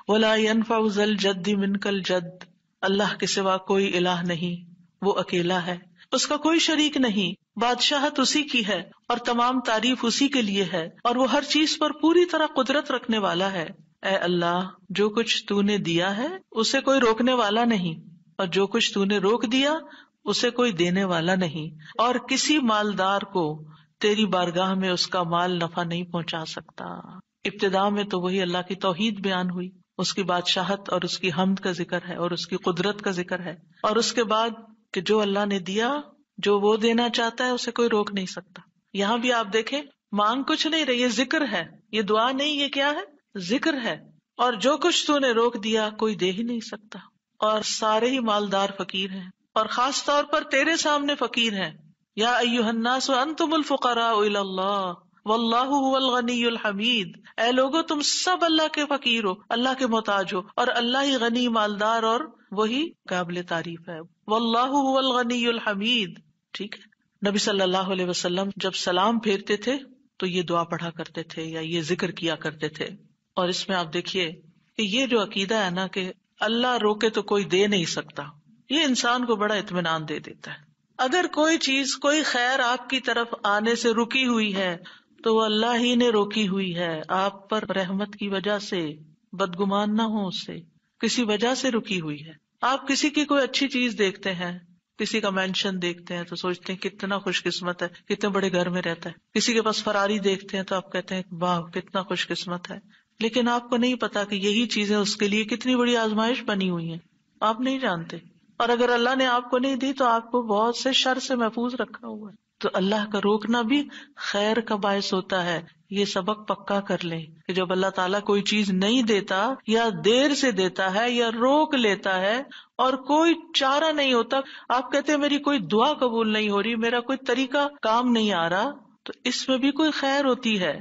ولا ينفع ذا الجد منك الجد. اللہ کے سوا کوئی الہ نہیں، وہ اکیلا ہے، اس کا کوئی شریک نہیں، بادشاہت اسی کی ہے اور تمام تعریف اسی کے لیے ہے، اور وہ ہر چیز پر پوری طرح قدرت رکھنے والا ہے. اے اللہ، جو کچھ تو نے دیا ہے اسے کوئی روکنے والا نہیں، اور جو کچھ تو نے روک دیا اسے کوئی دینے والا نہیں، اور کسی مالدار کو تیری بارگاہ میں اس کا مال نفع نہیں پہنچا سکتا. ابتدا میں تو وہی اللہ کی توحید بیان ہوئی، اس کی بادشاہت اور اس کی حمد کا ذکر ہے اور اس کی قدرت کا ذکر ہے، اور اس کے بعد کہ جو اللہ نے دیا، جو وہ دینا چاہتا ہے اسے کوئی روک نہیں سکتا. یہاں بھی آپ دیکھیں، مانگ کچھ نہیں رہی، یہ ذکر ہے، یہ دعا نہیں، یہ کیا ہے؟ ذکر ہے. اور جو کچھ تو نے روک دیا کوئی دے ہی نہیں سکتا، اور سارے ہی مالدار فقیر ہیں، اور خاص طور پر تیرے سامنے فقیر ہیں. یا ایھا الناس انتم الفقراء الی اللہ واللہ هو الغنی الحمید. اے لوگو، تم سب اللہ کے فقیر ہو، اللہ کے محتاج ہو، اور اللہ ہی غنی، مالدار اور وہی قابل تعریف ہے. واللہ هو الغنی الحمید. ٹھیک ہے. نبی صلی اللہ علیہ وسلم جب سلام پھیرتے تھے تو یہ دعا پڑھا کرتے تھے یا یہ ذکر کیا کرتے تھے. اور اس میں آپ دیکھیے کہ یہ جو عقیدہ ہے نا کہ اللہ روکے تو کوئی دے نہیں سکتا، یہ انسان کو بڑا اطمینان دے دیتا ہے. اگر کوئی چیز، کوئی خیر آپ کی طرف آنے سے رکی ہوئی ہے تو وہ اللہ ہی نے روکی ہوئی ہے، آپ پر رحمت کی وجہ سے. بدگمان نہ ہو اس سے، کسی وجہ سے رکی ہوئی ہے. آپ کسی کی کوئی اچھی چیز دیکھتے ہیں، کسی کا مینشن دیکھتے ہیں تو سوچتے ہیں کتنا خوش قسمت ہے، کتنے بڑے گھر میں رہتا ہے. کسی کے پاس فراری دیکھتے ہیں تو آپ کہتے ہیں واہ کتنا خوش قسمت ہے. لیکن آپ کو نہیں پتا کہ یہی چیزیں اس کے لیے کتنی بڑی آزمائش بنی ہوئی ہیں، آپ نہیں جانتے. اور اگر اللہ نے آپ کو نہیں دی تو آپ کو بہت سے شر سے محفوظ رکھا ہوا ہے. تو اللہ کا روکنا بھی خیر کا باعث ہوتا ہے. یہ سبق پکا کر لیں کہ جب اللہ تعالیٰ کوئی چیز نہیں دیتا یا دیر سے دیتا ہے یا روک لیتا ہے اور کوئی چارہ نہیں ہوتا، آپ کہتے ہیں میری کوئی دعا قبول نہیں ہو رہی، میرا کوئی طریقہ کام نہیں آ رہا، تو اس میں بھی کوئی خیر ہوتی ہے،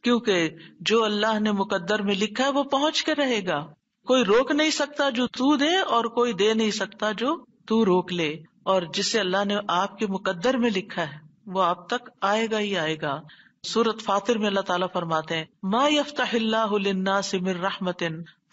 کیونکہ جو اللہ نے مقدر میں لکھا ہے وہ پہنچ کے رہے گا. کوئی روک نہیں سکتا جو تو دے، اور کوئی دے نہیں سکتا جو تو روک لے. اور جسے اللہ نے آپ کے مقدر میں لکھا ہے وہ آپ تک آئے گا ہی آئے گا. سورۃ فاطر میں اللہ تعالیٰ فرماتے ہیں ما یفتح اللہ للناس من رحمت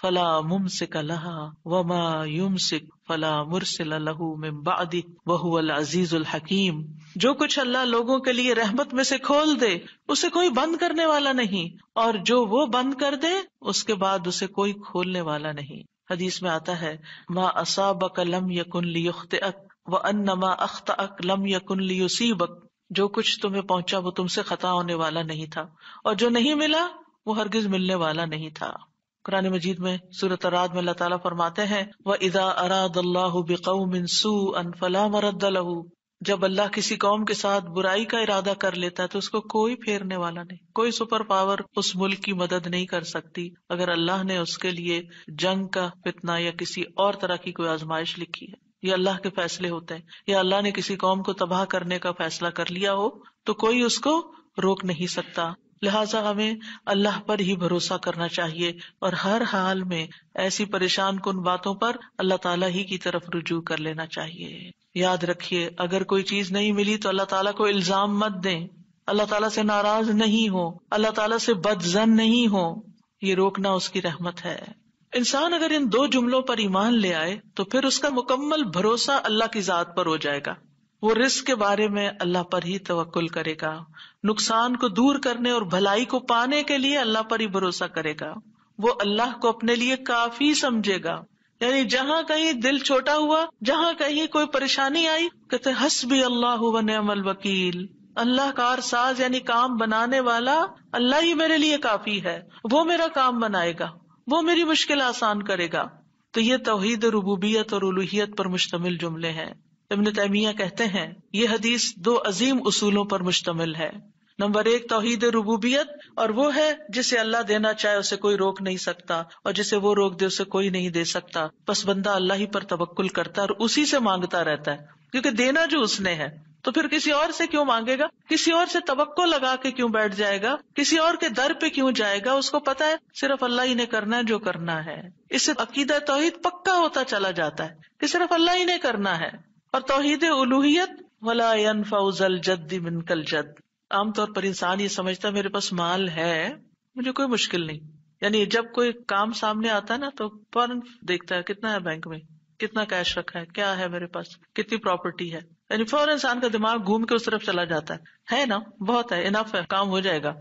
فلا ممسک لها وما یمسک فلا مرسل له من بعده وهو العزیز الحکیم. جو کچھ اللہ لوگوں کے لیے رحمت میں سے کھول دے اسے کوئی بند کرنے والا نہیں، اور جو وہ بند کر دے اس کے بعد اسے کوئی کھولنے والا نہیں. حدیث میں آتا ہے ما اصابک لم یکن لیخطئک وانما اخطأک لم یکن لیصیبک. جو کچھ تمہیں پہنچا وہ تم سے خطا ہونے والا نہیں تھا، اور جو نہیں ملا وہ ہرگز ملنے والا نہیں تھا. قرآن مجید میں سورۃ الرعد میں اللہ تعالیٰ فرماتے ہیں وَإِذَا أَرَادَ اللَّهُ بِقَوْمٍ سُوءًا فَلَا مَرَدَّ لَهُ. جب اللہ کسی قوم کے ساتھ برائی کا ارادہ کر لیتا ہے تو اس کو کوئی پھیرنے والا نہیں، کوئی سپر پاور اس ملک کی مدد نہیں کر سکتی اگر اللہ نے اس کے لیے جنگ کا فتنہ یا کسی اور طرح کی کوئی آزمائش لکھی ہے. یہ اللہ کے فیصلے ہوتے ہیں. یا اللہ نے کسی قوم کو تباہ کرنے کا فیصلہ کر لیا ہو تو کوئی اس کو روک نہیں سکتا. لہٰذا ہمیں اللہ پر ہی بھروسہ کرنا چاہیے اور ہر حال میں ایسی پریشان کن باتوں پر اللہ تعالیٰ ہی کی طرف رجوع کر لینا چاہیے. یاد رکھیے اگر کوئی چیز نہیں ملی تو اللہ تعالیٰ کو الزام مت دیں، اللہ تعالیٰ سے ناراض نہیں ہو، اللہ تعالیٰ سے بدظن نہیں ہو. یہ روکنا اس کی رحمت ہے. انسان اگر ان دو جملوں پر ایمان لے آئے تو پھر اس کا مکمل بھروسہ اللہ کی ذات پر ہو جائے گا. وہ رزق کے بارے میں اللہ پر ہی توکل کرے گا، نقصان کو دور کرنے اور بھلائی کو پانے کے لیے اللہ پر ہی بھروسہ کرے گا. وہ اللہ کو اپنے لیے کافی سمجھے گا. یعنی جہاں کہیں دل چھوٹا ہوا، جہاں کہیں کوئی پریشانی آئی، کہتے حسبی اللہ و نعم الوکیل. اللہ کار ساز یعنی کام بنانے والا اللہ ہی میرے لیے کافی ہے، وہ میرا کام بنائے گا، وہ میری مشکل آسان کرے گا. تو یہ توحید ربوبیت اور الوہیت پر مشتمل جملے ہیں. ابن تیمیہ کہتے ہیں یہ حدیث دو عظیم اصولوں پر مشتمل ہے. نمبر 1 توحید ربوبیت، اور وہ ہے جسے اللہ دینا چاہے اسے کوئی روک نہیں سکتا، اور جسے وہ روک دے اسے کوئی نہیں دے سکتا. بس بندہ اللہ ہی پر توکل کرتا ہے اور اسی سے مانگتا رہتا ہے، کیونکہ دینا جو اس نے ہے. تو پھر کسی اور سے کیوں مانگے گا، کسی اور سے توقع لگا کے کیوں بیٹھ جائے گا، کسی اور کے در پہ کیوں جائے گا. اس کو پتا ہے صرف اللہ ہی نے کرنا ہے جو کرنا ہے. اس سے عقیدہ توحید پکا ہوتا چلا جاتا ہے کہ صرف اللہ ہی نے کرنا ہے. اور توحید الوہیت ولا ينفع ذا الجد منك الجد. عام طور پر انسان یہ سمجھتا ہے میرے پاس مال ہے، مجھے کوئی مشکل نہیں، یعنی جب کوئی کام سامنے آتا ہے نا تو فوراً دیکھتا ہے کتنا ہے بینک میں، کتنا کیش رکھا ہے، کیا ہے میرے پاس، کتنی پراپرٹی ہے، یعنی فوراً انسان کا دماغ گھوم کے اس طرف چلا جاتا ہے نا، بہت ہے، انف ہے، کام ہو جائے گا۔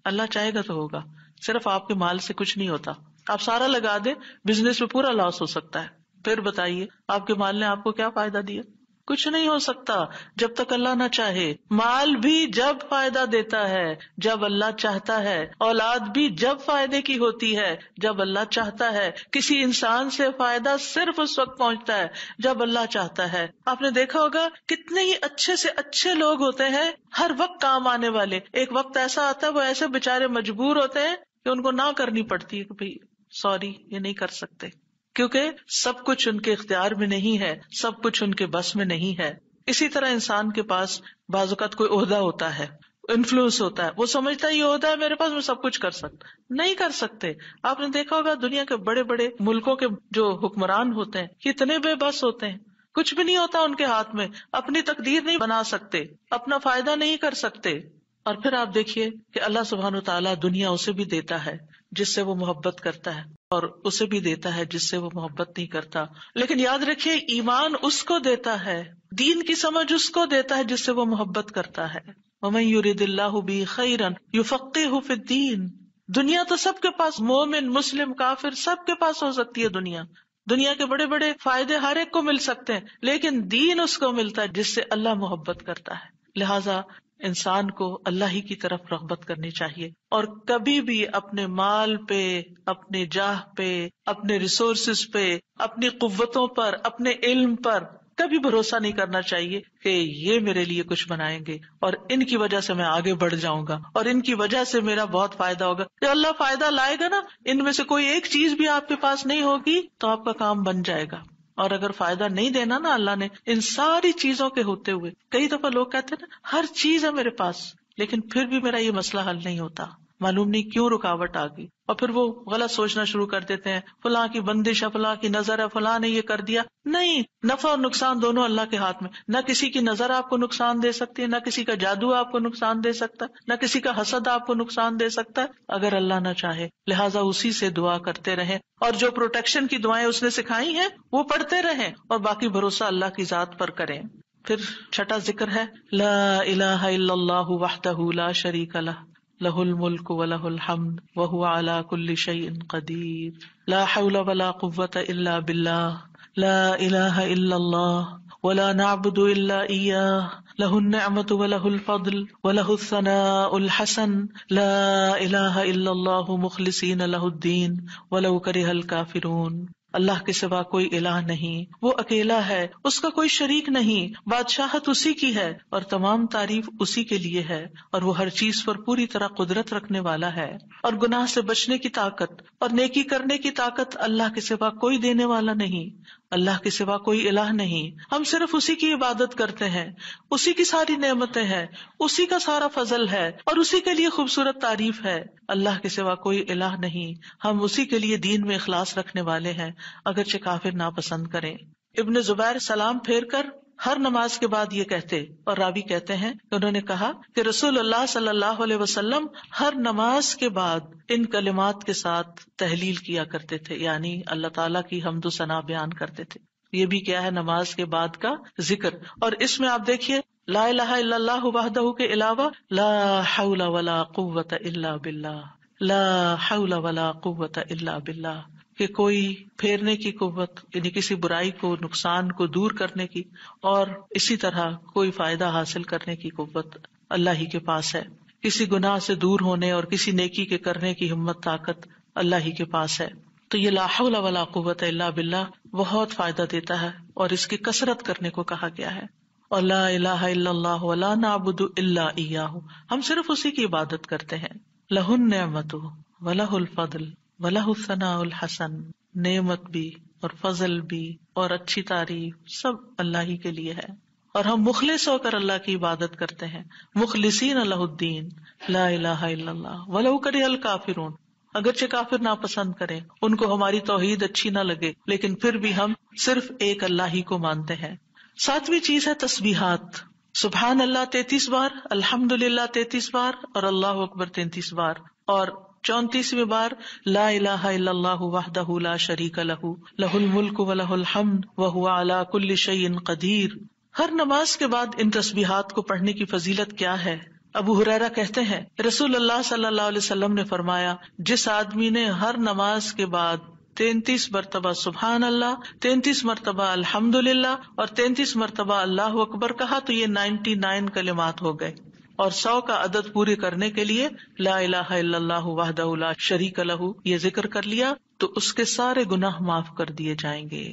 اللہ چاہے گا تو ہوگا، صرف آپ کے مال سے کچھ نہیں ہوتا۔ آپ سارا لگا دیں، بزنس میں پورا لاس ہو سکتا ہے، پھر بتائیے آپ کے مال نے آپ کو کیا فائدہ دیا؟ کچھ نہیں ہو سکتا جب تک اللہ نہ چاہے۔ مال بھی جب فائدہ دیتا ہے جب اللہ چاہتا ہے، اولاد بھی جب فائدے کی ہوتی ہے جب اللہ چاہتا ہے۔ کسی انسان سے فائدہ صرف اس وقت پہنچتا ہے جب اللہ چاہتا ہے۔ آپ نے دیکھا ہوگا کتنے ہی اچھے سے اچھے لوگ ہوتے ہیں ہر وقت کام آنے والے، ایک وقت ایسا آتا ہے وہ ایسے بےچارے مجبور ہوتے ہیں کہ ان کو نہ کرنی پڑتی ہے کہ بھائی سوری یہ نہیں کر سکتے، کیونکہ سب کچھ ان کے اختیار میں نہیں ہے، سب کچھ ان کے بس میں نہیں ہے۔ اسی طرح انسان کے پاس بعض اوقات کوئی عہدہ ہوتا ہے، انفلوئنس ہوتا ہے، وہ سمجھتا ہے یہ عہدہ ہے میرے پاس، میں سب کچھ کر سکتا، نہیں کر سکتے۔ آپ نے دیکھا ہوگا دنیا کے بڑے بڑے ملکوں کے جو حکمران ہوتے ہیں کتنے بے بس ہوتے ہیں، کچھ بھی نہیں ہوتا ان کے ہاتھ میں، اپنی تقدیر نہیں بنا سکتے، اپنا فائدہ نہیں کر سکتے۔ اور پھر آپ دیکھیے کہ اللہ سبحانہ وتعالیٰ دنیا اسے بھی دیتا ہے جس سے وہ محبت کرتا ہے، اور اسے بھی دیتا ہے جس سے وہ محبت نہیں کرتا۔ لیکن یاد رکھیے ایمان اس کو دیتا ہے، دین کی سمجھ اس کو دیتا ہے جس سے وہ محبت کرتا ہے۔ وَمَن يُرِدِ اللَّهُ بِهِ خَيْرًا يُفَقِّهْهُ فِي الدِّينِ۔ دنیا تو سب کے پاس، مومن مسلم کافر سب کے پاس ہو سکتی ہے دنیا کے بڑے بڑے فائدے ہر ایک کو مل سکتے ہیں، لیکن دین اس کو ملتا ہے جس سے اللہ محبت کرتا ہے۔ لہذا انسان کو اللہ ہی کی طرف رغبت کرنی چاہیے، اور کبھی بھی اپنے مال پہ، اپنے جاہ پہ، اپنے ریسورسز پہ، اپنی قوتوں پر، اپنے علم پر کبھی بھروسہ نہیں کرنا چاہیے کہ یہ میرے لیے کچھ بنائیں گے اور ان کی وجہ سے میں آگے بڑھ جاؤں گا اور ان کی وجہ سے میرا بہت فائدہ ہوگا۔ جب اللہ فائدہ لائے گا نا، ان میں سے کوئی ایک چیز بھی آپ کے پاس نہیں ہوگی تو آپ کا کام بن جائے گا۔ اور اگر فائدہ نہیں دینا نا اللہ نے ان ساری چیزوں کے ہوتے ہوئے، کئی دفعہ لوگ کہتے ہیں نا ہر چیز ہے میرے پاس لیکن پھر بھی میرا یہ مسئلہ حل نہیں ہوتا، معلوم نہیں کیوں رکاوٹ آ گئی، اور پھر وہ غلط سوچنا شروع کر دیتے ہیں، فلاں کی بندش ہے، فلاں کی نظر ہے، فلاں نے یہ کر دیا۔ نہیں، نفع اور نقصان دونوں اللہ کے ہاتھ میں، نہ کسی کی نظر آپ کو نقصان دے سکتی ہے، نہ کسی کا جادو آپ کو نقصان دے سکتا ہے، نہ کسی کا حسد آپ کو نقصان دے سکتا ہے اگر اللہ نہ چاہے۔ لہٰذا اسی سے دعا کرتے رہیں، اور جو پروٹیکشن کی دعائیں اس نے سکھائی ہیں وہ پڑھتے رہیں، اور باقی بھروسہ اللہ کی ذات پر کریں۔ پھر چھٹا ذکر ہے لا الہ الا اللہ وحدہ لا شریک لہ لہ الملک ولہ الحمد وہو علی کل شیء قدیر لا حول ولا قوة الا باللہ لا الہ الا اللہ ولا نعبد الا ایاہ لہ النعمۃ ولہ الفضل ولہ الثناء الحسن لا الہ الا اللہ مخلصین لہ الدین ولو کرہ الکافرون۔ اللہ کے سوا کوئی الہ نہیں، وہ اکیلا ہے، اس کا کوئی شریک نہیں، بادشاہت اسی کی ہے اور تمام تعریف اسی کے لیے ہے، اور وہ ہر چیز پر پوری طرح قدرت رکھنے والا ہے، اور گناہ سے بچنے کی طاقت اور نیکی کرنے کی طاقت اللہ کے سوا کوئی دینے والا نہیں، اللہ کے سوا کوئی الہ نہیں، ہم صرف اسی کی عبادت کرتے ہیں، اسی کی ساری نعمتیں ہیں، اسی کا سارا فضل ہے اور اسی کے لیے خوبصورت تعریف ہے، اللہ کے سوا کوئی الہ نہیں، ہم اسی کے لیے دین میں اخلاص رکھنے والے ہیں اگرچہ کافر ناپسند کریں۔ ابن زبیر سلام پھیر کر ہر نماز کے بعد یہ کہتے، اور راوی کہتے ہیں کہ انہوں نے کہا کہ رسول اللہ صلی اللہ علیہ وسلم ہر نماز کے بعد ان کلمات کے ساتھ تحلیل کیا کرتے تھے، یعنی اللہ تعالیٰ کی حمد و ثنا بیان کرتے تھے۔ یہ بھی کیا ہے نماز کے بعد کا ذکر، اور اس میں آپ دیکھیے لا الہ الا اللہ وحدہ کے علاوہ لا حول ولا قوت الا باللہ، لا حول ولا قوت الا باللہ، کہ کوئی پھیرنے کی قوت یعنی کسی برائی کو، نقصان کو دور کرنے کی، اور اسی طرح کوئی فائدہ حاصل کرنے کی قوت اللہ ہی کے پاس ہے، کسی گناہ سے دور ہونے اور کسی نیکی کے کرنے کی ہمت طاقت اللہ ہی کے پاس ہے۔ تو یہ لا حول ولا قوت الا باللہ بہت فائدہ دیتا ہے اور اس کی کثرت کرنے کو کہا گیا ہے۔ اور لا الہ الا اللہ ولا نعبد الا ایاہ، ہم صرف اسی کی عبادت کرتے ہیں۔ لہ النعمۃ ولہ الفضل وَلَهُ الثَّنَاءُ الْحَسَنُ، نعمت بھی اور فضل بھی اور اچھی تعریف سب اللہ ہی کے لیے ہے، اور ہم مخلص ہو کر اللہ کی عبادت کرتے ہیں، مخلصین لہ الدین لا الہ الا اللہ وَلَوْ كَرِهَ الْكَافِرُونَ، اگرچہ کافر ناپسند کریں، ان کو ہماری توحید اچھی نہ لگے، لیکن پھر بھی ہم صرف ایک اللہ ہی کو مانتے ہیں۔ ساتویں چیز ہے تسبیحات، سبحان اللہ 33 بار، الحمدللہ 33 بار اور اللہ اکبر 33 بار، اور 34ویں بار لا الہ الا اللہ وحدہ لا شریک لہ لہ الملک ولہ الحمد وہو علی کل شیء قدیر. ہر نماز کے بعد ان تسبیحات کو پڑھنے کی فضیلت کیا ہے؟ ابو ہریرہ کہتے ہیں رسول اللہ صلی اللہ علیہ وسلم نے فرمایا جس آدمی نے ہر نماز کے بعد 33 مرتبہ سبحان اللہ، 33 مرتبہ الحمدللہ اور 33 مرتبہ اللہ اکبر کہا تو یہ 99 کلمات ہو گئے. اور 100 کا عدد پورے کرنے کے لیے لا الہ الا اللہ وحدہ لا شریک لہ یہ ذکر کر لیا تو اس کے سارے گناہ معاف کر دیے جائیں گے،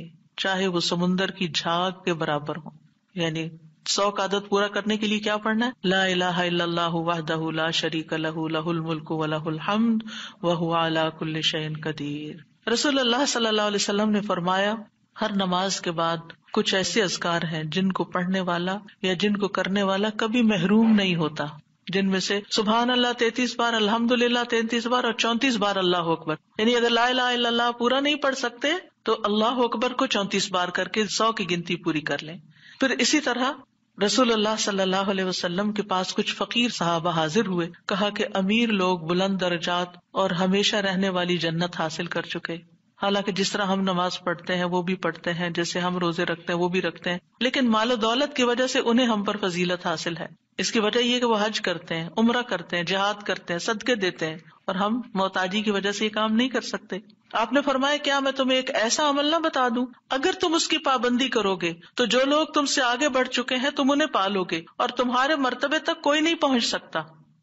چاہے وہ سمندر کی جھاگ کے برابر ہوں. یعنی 100 کا عدد پورا کرنے کے لیے کیا پڑھنا ہے؟ لا الہ الا اللہ وحدہ لا شریک لہ لہ الملک ولہ الحمد وہو علی کل شیء قدیر. رسول اللہ صلی اللہ علیہ وسلم نے فرمایا ہر نماز کے بعد کچھ ایسے اذکار ہیں جن کو پڑھنے والا یا جن کو کرنے والا کبھی محروم نہیں ہوتا، جن میں سے سبحان اللہ 33 بار، الحمدللہ 33 بار اور 34 بار اللہ اکبر. یعنی اگر لا الہ الا اللہ پورا نہیں پڑھ سکتے تو اللہ اکبر کو 34 بار کر کے 100 کی گنتی پوری کر لیں. پھر اسی طرح رسول اللہ صلی اللہ علیہ وسلم کے پاس کچھ فقیر صحابہ حاضر ہوئے، کہا کہ امیر لوگ بلند درجات اور ہمیشہ رہنے والی جنت حاصل کر چکے. حالانکہ جس طرح ہم نماز پڑھتے ہیں وہ بھی پڑھتے ہیں، جیسے ہم روزے رکھتے ہیں وہ بھی رکھتے ہیں، لیکن مال و دولت کی وجہ سے انہیں ہم پر فضیلت حاصل ہے. اس کی وجہ یہ کہ وہ حج کرتے ہیں، عمرہ کرتے ہیں، جہاد کرتے ہیں، صدقے دیتے ہیں، اور ہم محتاجی کی وجہ سے یہ کام نہیں کر سکتے. آپ نے فرمایا کیا میں تمہیں ایک ایسا عمل نہ بتا دوں اگر تم اس کی پابندی کرو گے تو جو لوگ تم سے آگے بڑھ چکے ہیں تم انہیں پالو گے اور تمہارے مرتبے تک کوئی نہیں پہنچ سکتا،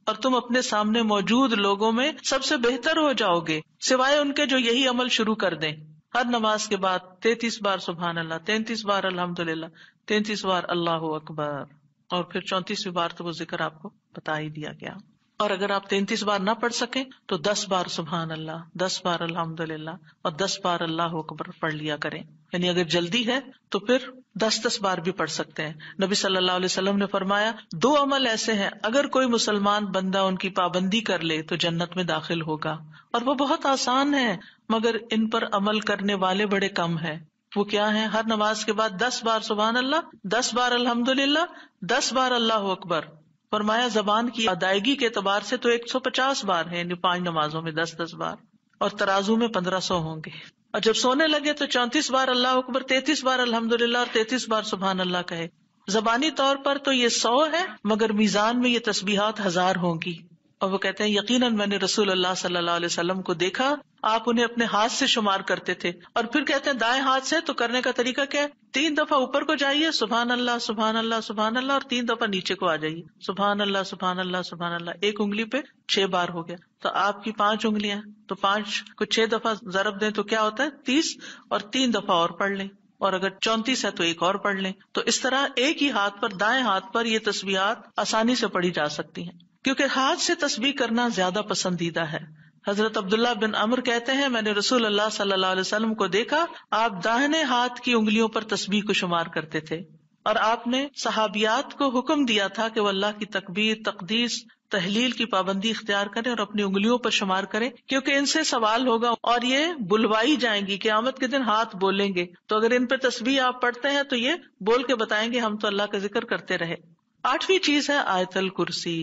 اور تم اپنے سامنے موجود لوگوں میں سب سے بہتر ہو جاؤ گے سوائے ان کے جو یہی عمل شروع کر دیں. ہر نماز کے بعد 33 بار سبحان اللہ، 33 بار الحمدللہ، 33 بار اللہ اکبر، اور پھر 34ویں بار تو وہ ذکر آپ کو بتا ہی دیا گیا. اور اگر آپ 33 بار نہ پڑھ سکیں تو 10 بار سبحان اللہ، 10 بار الحمدللہ اور 10 بار اللہ اکبر پڑھ لیا کریں. یعنی اگر جلدی ہے تو پھر 10 بار بھی پڑھ سکتے ہیں. نبی صلی اللہ علیہ وسلم نے فرمایا 2 عمل ایسے ہیں اگر کوئی مسلمان بندہ ان کی پابندی کر لے تو جنت میں داخل ہوگا، اور وہ بہت آسان ہے مگر ان پر عمل کرنے والے بڑے کم ہیں. وہ کیا ہیں؟ ہر نماز کے بعد 10 بار سبحان اللہ، 10 بار الحمدللہ، 10 بار اللہ اکبر. فرمایا زبان کی ادائیگی کے اعتبار سے تو 150 بار ہے، یعنی 5 نمازوں میں 10 بار، اور ترازو میں 1500 ہوں گے. اور جب سونے لگے تو 34 بار اللہ اکبر، 33 بار الحمدللہ اور 33 بار سبحان اللہ کہے. زبانی طور پر تو یہ 100 ہے مگر میزان میں یہ تسبیحات 1000 ہوں گی. اور وہ کہتے ہیں یقیناً میں نے رسول اللہ صلی اللہ علیہ وسلم کو دیکھا، آپ انہیں اپنے ہاتھ سے شمار کرتے تھے. اور پھر کہتے ہیں دائیں ہاتھ سے تو کرنے کا طریقہ کیا ہے؟ 3 دفعہ اوپر کو جائیے سبحان اللہ سبحان اللہ سبحان اللہ، اور 3 دفعہ نیچے کو آ جائیے سبحان اللہ سبحان اللہ سبحان اللہ. ایک انگلی پہ 6 بار ہو گیا، تو آپ کی 5 انگلیاں، تو 5 کو 6 دفعہ ضرب دیں تو کیا ہوتا ہے؟ 30، اور 3 دفعہ اور پڑھ لیں، اور اگر 34 ہے تو ایک اور پڑھ لیں. تو اس طرح ایک ہی ہاتھ پر، دائیں ہاتھ پر یہ تسبیحات آسانی سے پڑھی جا سکتی ہیں، کیونکہ ہاتھ سے تسبیح کرنا زیادہ پسندیدہ ہے. حضرت عبداللہ بن عمر کہتے ہیں میں نے رسول اللہ صلی اللہ علیہ وسلم کو دیکھا، آپ داہنے ہاتھ کی انگلیوں پر تسبیح کو شمار کرتے تھے، اور آپ نے صحابیات کو حکم دیا تھا کہ وہ اللہ کی تکبیر، تقدیس، تحلیل کی پابندی اختیار کریں اور اپنی انگلیوں پر شمار کریں، کیونکہ ان سے سوال ہوگا اور یہ بلوائی جائیں گی. قیامت کے دن ہاتھ بولیں گے، تو اگر ان پہ تسبیح آپ پڑھتے ہیں تو یہ بول کے بتائیں گے ہم تو اللہ کا ذکر کرتے رہے. 8ویں چیز ہے آیت الکرسی.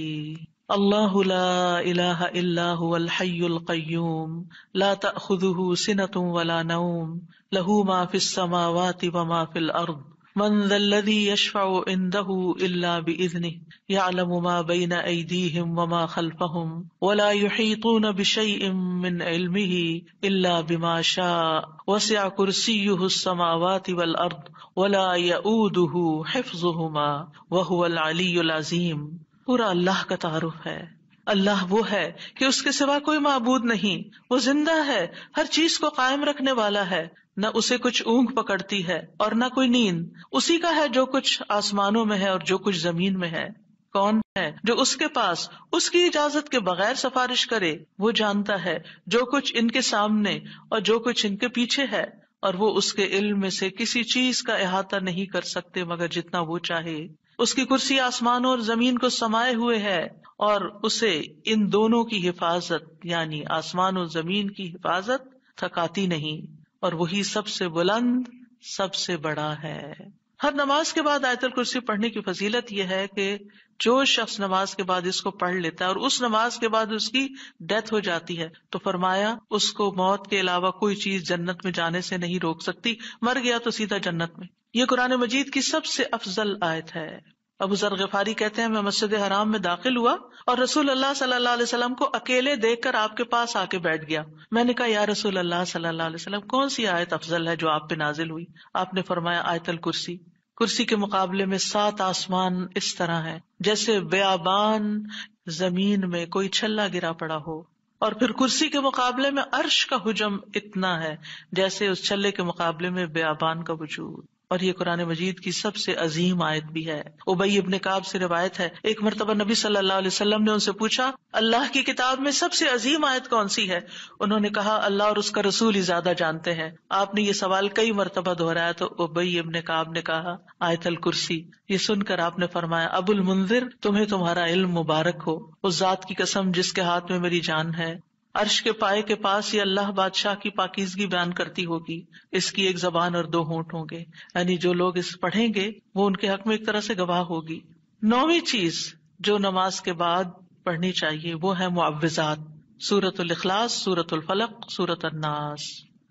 اللہ لا الہ الا هو الحی القیوم لا تأخذہ سنۃ ولا نوم لہ ما فی السماوات وما فی الارض من ذا الذی یشفع عندہ الا بإذنہ یعلم ما بین ایدیہم وما خلفہم ولا یحیطون بشیء من علمہ الا بما شاء وسع کرسیہ السماوات والارض ولا یؤودہ حفظہما وہو العلی العظیم. پورا اللہ کا تعارف ہے. اللہ وہ ہے کہ اس کے سوا کوئی معبود نہیں، وہ زندہ ہے، ہر چیز کو قائم رکھنے والا ہے، نہ اسے کچھ اونگ پکڑتی ہے اور نہ کوئی نیند. اسی کا ہے جو کچھ آسمانوں میں ہے اور جو کچھ زمین میں ہے. کون ہے جو اس کے پاس اس کی اجازت کے بغیر سفارش کرے؟ وہ جانتا ہے جو کچھ ان کے سامنے اور جو کچھ ان کے پیچھے ہے، اور وہ اس کے علم میں سے کسی چیز کا احاطہ نہیں کر سکتے مگر جتنا وہ چاہے. اس کی کرسی آسمانوں اور زمین کو سمائے ہوئے ہے، اور اسے ان دونوں کی حفاظت یعنی آسمان و زمین کی حفاظت تھکاتی نہیں، اور وہی سب سے بلند، سب سے بڑا ہے. ہر نماز کے بعد آیت الکرسی پڑھنے کی فضیلت یہ ہے کہ جو شخص نماز کے بعد اس کو پڑھ لیتا ہے اور اس نماز کے بعد اس کی ڈیتھ ہو جاتی ہے تو فرمایا اس کو موت کے علاوہ کوئی چیز جنت میں جانے سے نہیں روک سکتی، مر گیا تو سیدھا جنت میں۔ یہ قرآن مجید کی سب سے افضل آیت ہے۔ ابو ذر غفاری کہتے ہیں میں مسجد حرام میں داخل ہوا اور رسول اللہ صلی اللہ علیہ وسلم کو اکیلے دیکھ کر آپ کے پاس آ کے بیٹھ گیا۔ میں نے کہا یا رسول اللہ صلی اللہ علیہ وسلم کون سی آیت افضل ہے جو آپ پہ نازل ہوئی؟ آپ نے فرمایا آیت الکرسی۔ کرسی کے مقابلے میں 7 آسمان اس طرح ہے جیسے بیابان زمین میں کوئی چھلا گرا پڑا ہو، اور پھر کرسی کے مقابلے میں عرش کا حجم اتنا ہے جیسے اس چھلے کے مقابلے میں بیابان کا وجود۔ اور یہ قرآن مجید کی سب سے عظیم آیت بھی ہے۔ ابی ابن کعب سے روایت ہے ایک مرتبہ نبی صلی اللہ علیہ وسلم نے ان سے پوچھا اللہ کی کتاب میں سب سے عظیم آیت کون سی ہے؟ انہوں نے کہا اللہ اور اس کا رسول ہی زیادہ جانتے ہیں۔ آپ نے یہ سوال کئی مرتبہ دہرایا تو ابی ابن کعب نے کہا آیت الکرسی۔ یہ سن کر آپ نے فرمایا ابو المنذر تمہیں تمہارا علم مبارک ہو، اس ذات کی قسم جس کے ہاتھ میں میری جان ہے، عرش کے پائے کے پاس یہ اللہ بادشاہ کی پاکیزگی بیان کرتی ہوگی، اس کی ایک زبان اور 2 ہونٹ ہوں گے، یعنی جو لوگ اس پڑھیں گے وہ ان کے حق میں ایک طرح سے گواہ ہوگی۔ 9ویں چیز جو نماز کے بعد پڑھنی چاہیے وہ ہے معوذات، سورۃ الاخلاص، سورۃ الفلق، سورۃ الناس۔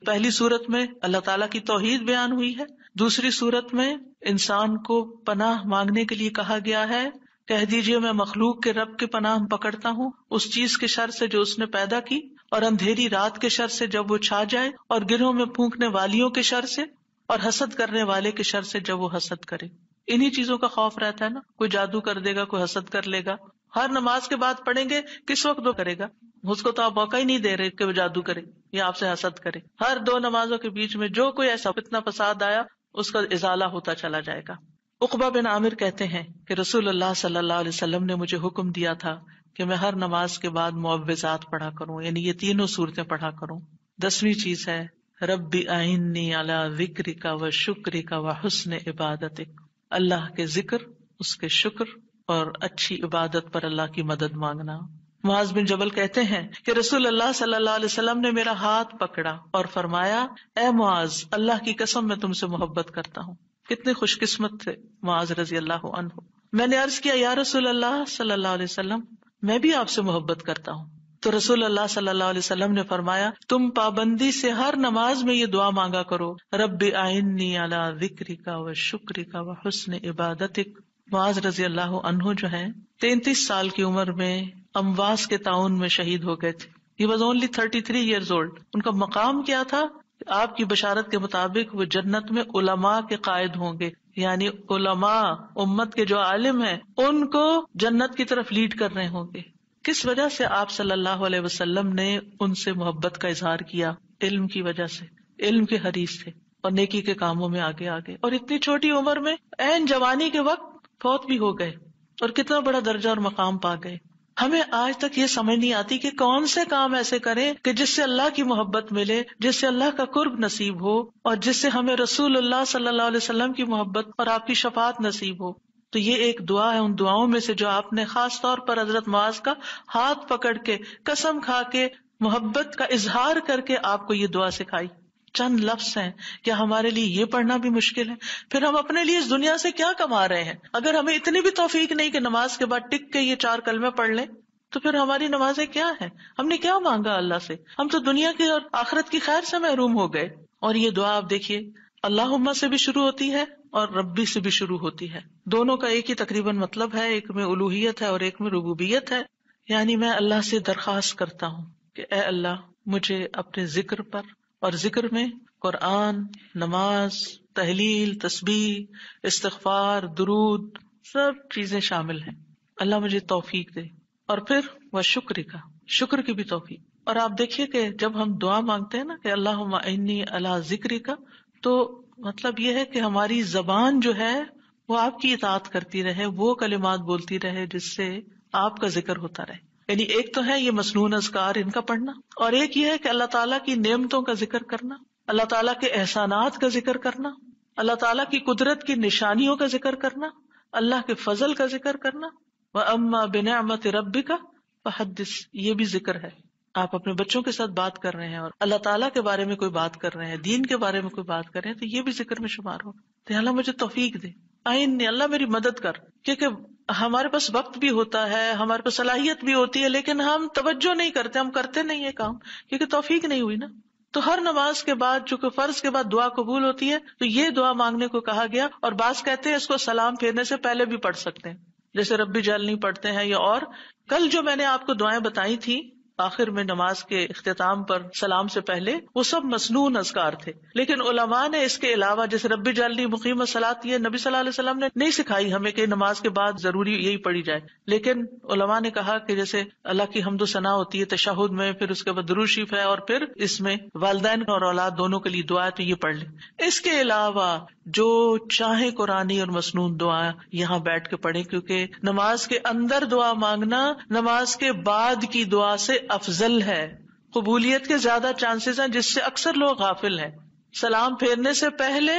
پہلی سورت میں اللہ تعالیٰ کی توحید بیان ہوئی ہے، دوسری سورت میں انسان کو پناہ مانگنے کے لیے کہا گیا ہے، کہہ دیجئے میں مخلوق کے رب کے پناہ پکڑتا ہوں اس چیز کے شر سے جو اس نے پیدا کی، اور اندھیری رات کے شر سے جب وہ چھا جائے، اور گرہوں میں پھونکنے والیوں کے شر سے، اور حسد کرنے والے کے شر سے جب وہ حسد کرے۔ انہی چیزوں کا خوف رہتا ہے نا، کوئی جادو کر دے گا، کوئی حسد کر لے گا۔ ہر نماز کے بعد پڑھیں گے کس وقت وہ کرے گا؟ اس کو تو آپ موقع ہی نہیں دے رہے کہ وہ جادو کرے یا آپ سے حسد کرے۔ ہر 2 نمازوں کے بیچ میں جو کوئی ایسا فتنہ فساد آیا اس کا ازالہ ہوتا چلا جائے گا۔ عقبہ بن عامر کہتے ہیں کہ رسول اللہ صلی اللہ علیہ وسلم نے مجھے حکم دیا تھا کہ میں ہر نماز کے بعد معوذات پڑھا کروں، یعنی یہ 3 صورتیں پڑھا کروں۔ 10ویں چیز ہے رب اعنی علی ذکرک و شکرک و حسن عبادتک، اللہ کے ذکر، اس کے شکر اور اچھی عبادت پر اللہ کی مدد مانگنا۔ معاذ بن جبل کہتے ہیں کہ رسول اللہ صلی اللہ علیہ وسلم نے میرا ہاتھ پکڑا اور فرمایا اے معاذ اللہ کی قسم میں تم سے محبت کرتا ہوں۔ کتنے خوش قسمت تھے معاذ رضی اللہ عنہ۔ میں نے عرض کیا یا رسول اللہ صلی اللہ علیہ وسلم میں بھی آپ سے محبت کرتا ہوں، تو رسول اللہ صلی اللہ علیہ وسلم نے فرمایا تم پابندی سے ہر نماز میں یہ دعا مانگا کرو رب اعنی علی ذکرک و شکرک و حسن عبادتک۔ معاذ رضی اللہ عنہ جو ہیں 33 سال کی عمر میں امواس کے طاعون میں شہید ہو گئے تھے۔ He was only 33 years old۔ ان کا مقام کیا تھا؟ آپ کی بشارت کے مطابق وہ جنت میں علماء کے قائد ہوں گے، یعنی علماء امت کے جو عالم ہیں ان کو جنت کی طرف لیڈ کر رہے ہوں گے۔ کس وجہ سے آپ صلی اللہ علیہ وسلم نے ان سے محبت کا اظہار کیا؟ علم کی وجہ سے، علم کے حریص تھے اور نیکی کے کاموں میں آگے آگے، اور اتنی چھوٹی عمر میں عین جوانی کے وقت فوت بھی ہو گئے اور کتنا بڑا درجہ اور مقام پا گئے۔ ہمیں آج تک یہ سمجھ نہیں آتی کہ کون سے کام ایسے کریں کہ جس سے اللہ کی محبت ملے، جس سے اللہ کا قرب نصیب ہو، اور جس سے ہمیں رسول اللہ صلی اللہ علیہ وسلم کی محبت اور آپ کی شفاعت نصیب ہو۔ تو یہ ایک دعا ہے ان دعاؤں میں سے جو آپ نے خاص طور پر حضرت معاذ کا ہاتھ پکڑ کے قسم کھا کے محبت کا اظہار کر کے آپ کو یہ دعا سکھائی۔ چند لفظ ہیں، کیا ہمارے لیے یہ پڑھنا بھی مشکل ہے؟ پھر ہم اپنے لیے اس دنیا سے کیا کما رہے ہیں؟ اگر ہمیں اتنی بھی توفیق نہیں کہ نماز کے بعد ٹک کے یہ 4 کلمے پڑھ لیں تو پھر ہماری نمازیں کیا ہیں؟ ہم نے کیا مانگا اللہ سے؟ ہم تو دنیا کی اور آخرت کی خیر سے محروم ہو گئے۔ اور یہ دعا آپ دیکھیے اللہم سے بھی شروع ہوتی ہے اور ربی سے بھی شروع ہوتی ہے، دونوں کا ایک ہی تقریباً مطلب ہے، ایک میں الوہیت ہے اور ایک میں ربوبیت ہے۔ یعنی میں اللہ سے درخواست کرتا ہوں کہ اے اللہ مجھے اپنے ذکر پر، اور ذکر میں قرآن، نماز، تحلیل، تسبیح، استغفار، درود، سب چیزیں شامل ہیں، اللہ مجھے توفیق دے۔ اور پھر وہ شکر کی بھی توفیق۔ اور آپ دیکھیے کہ جب ہم دعا مانگتے ہیں نا کہ اللہم انی علی ذکرک، تو مطلب یہ ہے کہ ہماری زبان جو ہے وہ آپ کی اطاعت کرتی رہے، وہ کلمات بولتی رہے جس سے آپ کا ذکر ہوتا رہے۔ یعنی ایک تو ہے یہ مسنون اذکار ان کا پڑھنا، اور ایک یہ ہے کہ اللہ تعالیٰ کی نعمتوں کا ذکر کرنا، اللہ تعالیٰ کے احسانات کا ذکر کرنا، اللہ تعالیٰ کی قدرت کی نشانیوں کا ذکر کرنا، اللہ کے فضل کا ذکر کرنا۔ وَأَمَّا بِنِعْمَةِ رَبِّكَ فَحَدِّثْ، یہ بھی ذکر ہے۔ آپ اپنے بچوں کے ساتھ بات کر رہے ہیں اور اللہ تعالیٰ کے بارے میں کوئی بات کر رہے ہیں، دین کے بارے میں کوئی بات کر رہے ہیں، تو یہ بھی ذکر میں شمار ہو۔ تو اللہ مجھے توفیق دے، آئین اللہ میری مدد کر. کیونکہ ہمارے پاس وقت بھی ہوتا ہے، ہمارے پاس صلاحیت بھی ہوتی ہے، لیکن ہم توجہ نہیں کرتے، ہم کرتے نہیں ہے کام، کیونکہ توفیق نہیں ہوئی نا. تو ہر نماز کے بعد چونکہ فرض کے بعد دعا قبول ہوتی ہے تو یہ دعا مانگنے کو کہا گیا. اور بعض کہتے ہیں اس کو سلام پھیرنے سے پہلے بھی پڑھ سکتے ہیں، جیسے ربی جعلنی پڑھتے ہیں. یا اور کل جو میں نے آپ کو دعائیں بتائی تھی آخر میں نماز کے اختتام پر سلام سے پہلے، وہ سب مسنون اذکار تھے. لیکن علماء نے اس کے علاوہ جیسے ربی جعلنی مقیم الصلاۃ، یہ نبی صلی اللہ علیہ وسلم نے نہیں سکھائی ہمیں کہ نماز کے بعد ضروری یہی پڑھی جائے. لیکن علماء نے کہا کہ جیسے اللہ کی حمد و ثنا ہوتی ہے تشہد میں، پھر اس کے بعد درود شریف ہے، اور پھر اس میں والدین اور اولاد دونوں کے لیے دعا ہے تو یہ پڑھ لیں. اس کے علاوہ جو چاہے قرآنی اور مسنون دعا یہاں بیٹھ کے پڑھیں، کیونکہ نماز کے اندر دعا مانگنا نماز کے بعد کی دعا سے افضل ہے. قبولیت کے زیادہ چانسز ہیں جس سے اکثر لوگ غافل ہیں. سلام پھیرنے سے پہلے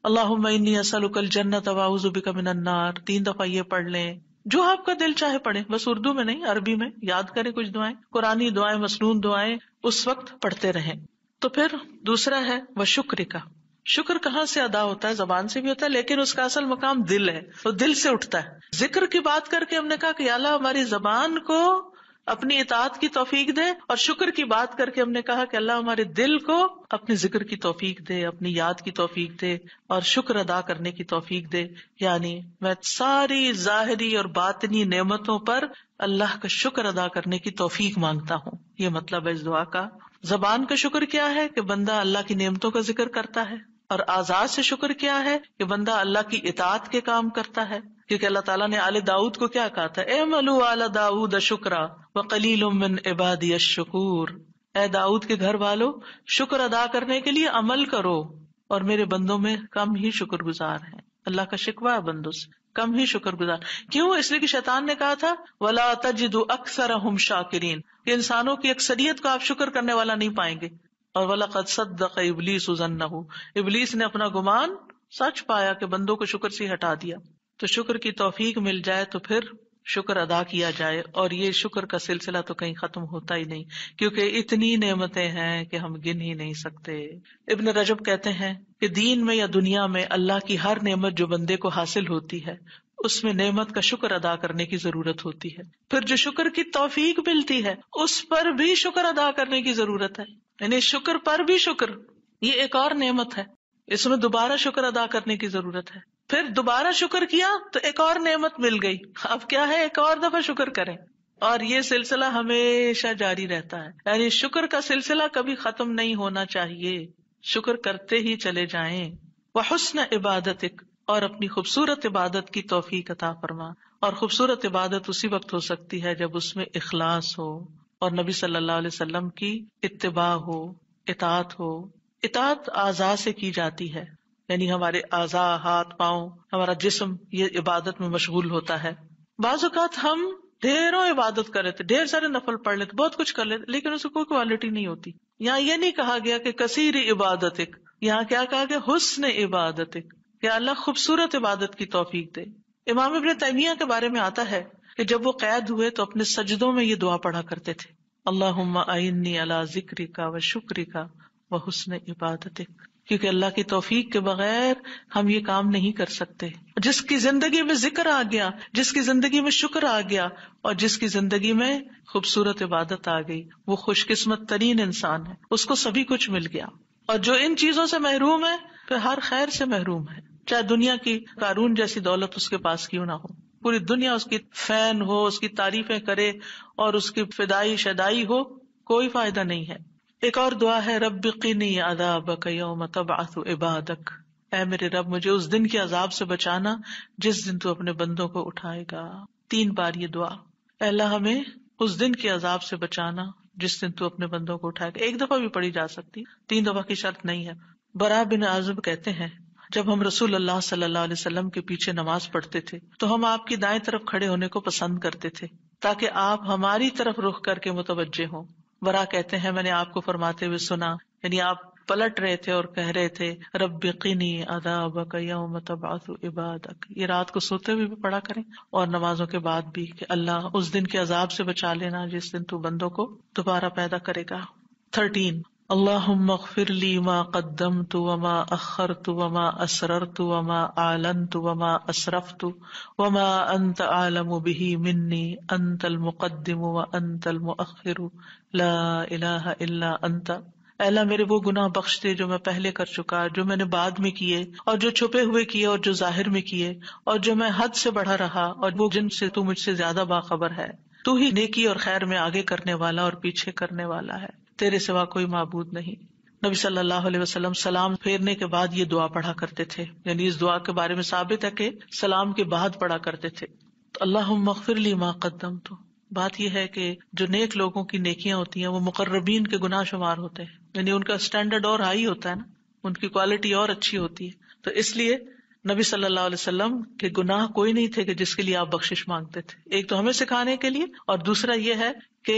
اللہم انی اسألک الجنۃ واعوذ بک من النار 3 دفعہ یہ پڑھ لیں. جو آپ کا دل چاہے پڑھیں، بس اردو میں نہیں عربی میں یاد کریں کچھ دعائیں، قرآنی دعائیں مسنون دعائیں اس وقت پڑھتے رہیں. تو پھر دوسرا ہے وشکر کا. شکر کہاں سے ادا ہوتا ہے؟ زبان سے بھی ہوتا ہے، لیکن اس کا اصل مقام دل ہے، وہ دل سے اٹھتا ہے. ذکر کی بات کر کے ہم نے کہا کہ اللہ ہماری زبان کو اپنی اطاعت کی توفیق دے، اور شکر کی بات کر کے ہم نے کہا کہ اللہ ہمارے دل کو اپنے ذکر کی توفیق دے، اپنی یاد کی توفیق دے، اور شکر ادا کرنے کی توفیق دے. یعنی میں ساری ظاہری اور باطنی نعمتوں پر اللہ کا شکر ادا کرنے کی توفیق مانگتا ہوں. یہ مطلب ہے اس دعا کا. زبان کا شکر کیا ہے کہ بندہ اللہ کی نعمتوں کا ذکر کرتا ہے، اور اعضاء سے شکر کیا ہے کہ بندہ اللہ کی اطاعت کے کام کرتا ہے. کیونکہ اللہ تعالیٰ نے آل داؤد کو کیا کہا تھا؟ اعملوا آل داؤد شکرا وقلیل من عبادی الشکور. اے داؤد کے گھر والو، شکر ادا کرنے کے لیے عمل کرو، اور میرے بندوں میں کم ہی شکر گزار ہیں. اللہ کا شکوہ ہے بندوں سے، کم ہی شکر گزار. کیوں؟ اس لیے کہ شیطان نے کہا تھا وَلَا تَجِدُ أَكْثَرَهُمْ شَاكِرِينَ، کہ انسانوں کی اکثریت کو آپ شکر کرنے والا نہیں پائیں گے. اور وَلَقَدْ صَدَّقَ إِبْلِيسُ ظَنَّهُ، ابلیس نے اپنا گمان سچ پایا کہ بندوں کو شکر سے ہٹا دیا. تو شکر کی توفیق مل جائے تو پھر شکر ادا کیا جائے. اور یہ شکر کا سلسلہ تو کہیں ختم ہوتا ہی نہیں، کیونکہ اتنی نعمتیں ہیں کہ ہم گن ہی نہیں سکتے. ابن رجب کہتے ہیں کہ دین میں یا دنیا میں اللہ کی ہر نعمت جو بندے کو حاصل ہوتی ہے اس میں نعمت کا شکر ادا کرنے کی ضرورت ہوتی ہے. پھر جو شکر کی توفیق ملتی ہے اس پر بھی شکر ادا کرنے کی ضرورت ہے. یعنی شکر پر بھی شکر، یہ ایک اور نعمت ہے، اس میں دوبارہ شکر ادا کرنے کی ضرورت ہے. پھر دوبارہ شکر کیا تو ایک اور نعمت مل گئی، اب کیا ہے؟ ایک اور دفعہ شکر کریں. اور یہ سلسلہ ہمیشہ جاری رہتا ہے، یعنی شکر کا سلسلہ کبھی ختم نہیں ہونا چاہیے، شکر کرتے ہی چلے جائیں. وحسن عبادتک، اور اپنی خوبصورت عبادت کی توفیق عطا فرما. اور خوبصورت عبادت اسی وقت ہو سکتی ہے جب اس میں اخلاص ہو، اور نبی صلی اللہ علیہ وسلم کی اتباع ہو، اطاعت ہو. اطاعت اعضاء سے کی جاتی ہے، یعنی ہمارے اعضاء، ہاتھ پاؤں، ہمارا جسم یہ عبادت میں مشغول ہوتا ہے. بعض اوقات ہم ڈھیروں عبادت کر لیتے، ڈھیر سارے نفل پڑھ لیتے، بہت کچھ کر لیتے، لیکن اس کو کوئی کوالٹی نہیں ہوتی. یہاں یہ نہیں کہا گیا کہ کثیر عبادتک، یہاں کیا کہا گیا؟ حسن عبادتک، کہ اللہ خوبصورت عبادت کی توفیق دے. امام ابن تیمیہ کے بارے میں آتا ہے کہ جب وہ قید ہوئے تو اپنے سجدوں میں یہ دعا پڑھا کرتے تھے، اللہم اعنی علی ذکرک و شکرک و حسن عبادتک. کیونکہ اللہ کی توفیق کے بغیر ہم یہ کام نہیں کر سکتے. جس کی زندگی میں ذکر آ گیا، جس کی زندگی میں شکر آ گیا، اور جس کی زندگی میں خوبصورت عبادت آ گئی، وہ خوش قسمت ترین انسان ہے، اس کو سبھی کچھ مل گیا. اور جو ان چیزوں سے محروم ہے پھر ہر خیر سے محروم ہے، چاہے دنیا کی قارون جیسی دولت اس کے پاس کیوں نہ ہو، پوری دنیا اس کی فین ہو، اس کی تعریفیں کرے اور اس کی فدائی شدائی ہو، کوئی فائدہ نہیں ہے. ایک اور دعا ہے رب قنی عذابک یوم تبعث عبادک، اے میرے رب مجھے اس دن کے عذاب سے بچانا جس دن تو اپنے بندوں کو اٹھائے گا. 3 بار یہ دعا، اے اللہ ہمیں اس دن کے عذاب سے بچانا جس دن تو اپنے بندوں کو اٹھائے گا. 1 دفعہ بھی پڑھی جا سکتی، 3 دفعہ کی شرط نہیں ہے. برا بن عازب کہتے ہیں جب ہم رسول اللہ صلی اللہ علیہ وسلم کے پیچھے نماز پڑھتے تھے تو ہم آپ کی دائیں طرف کھڑے ہونے کو پسند کرتے تھے تاکہ آپ ہماری طرف رخ کر کے متوجہ ہوں. برا کہتے ہیں میں نے آپ کو فرماتے ہوئے سنا، یعنی آپ پلٹ رہے تھے اور کہہ رہے تھے رب قنی عذابک یوم تبعث عبادک. یہ رات کو سوتے ہوئے بھی پڑھا کریں اور نمازوں کے بعد بھی کہ اللہ اس دن کے عذاب سے بچا لینا جس دن تو بندوں کو دوبارہ پیدا کرے گا. 13 اللہم اغفر لی ما قدمت وما اخرت وما اسررت وما اعلنت وما اسرفت وما انت اعلم به منی انت المقدم وانت المؤخر لا الہ الا انت۔ اے اللہ میرے وہ گناہ بخش دے جو میں پہلے کر چکا، جو میں نے بعد میں کیے، اور جو چھپے ہوئے کیے اور جو ظاہر میں کیے، اور جو میں حد سے بڑھا رہا اور وہ جن سے تو مجھ سے زیادہ باخبر ہے۔ تو ہی نیکی اور خیر میں آگے کرنے والا اور پیچھے کرنے والا ہے، تیرے سوا کوئی معبود نہیں۔ نبی صلی اللہ علیہ وسلم سلام پھیرنے کے بعد یہ دعا پڑھا کرتے تھے، یعنی اس دعا کے بارے میں ثابت ہے کہ سلام کے بعد پڑھا کرتے تھے۔ تو اللہم اغفر لی ما قدمت، بات یہ ہے کہ جو نیک لوگوں کی نیکیاں ہوتی ہیں وہ مقربین کے گناہ شمار ہوتے ہیں، یعنی ان کا سٹینڈرڈ اور ہائی ہوتا ہے نا، ان کی کوالٹی اور اچھی ہوتی ہے۔ تو اس لیے نبی صلی اللہ علیہ وسلم کے گناہ کوئی نہیں تھے کہ جس کے لیے آپ بخشش مانگتے تھے، ایک تو ہمیں سکھانے کے لیے، اور دوسرا یہ ہے کہ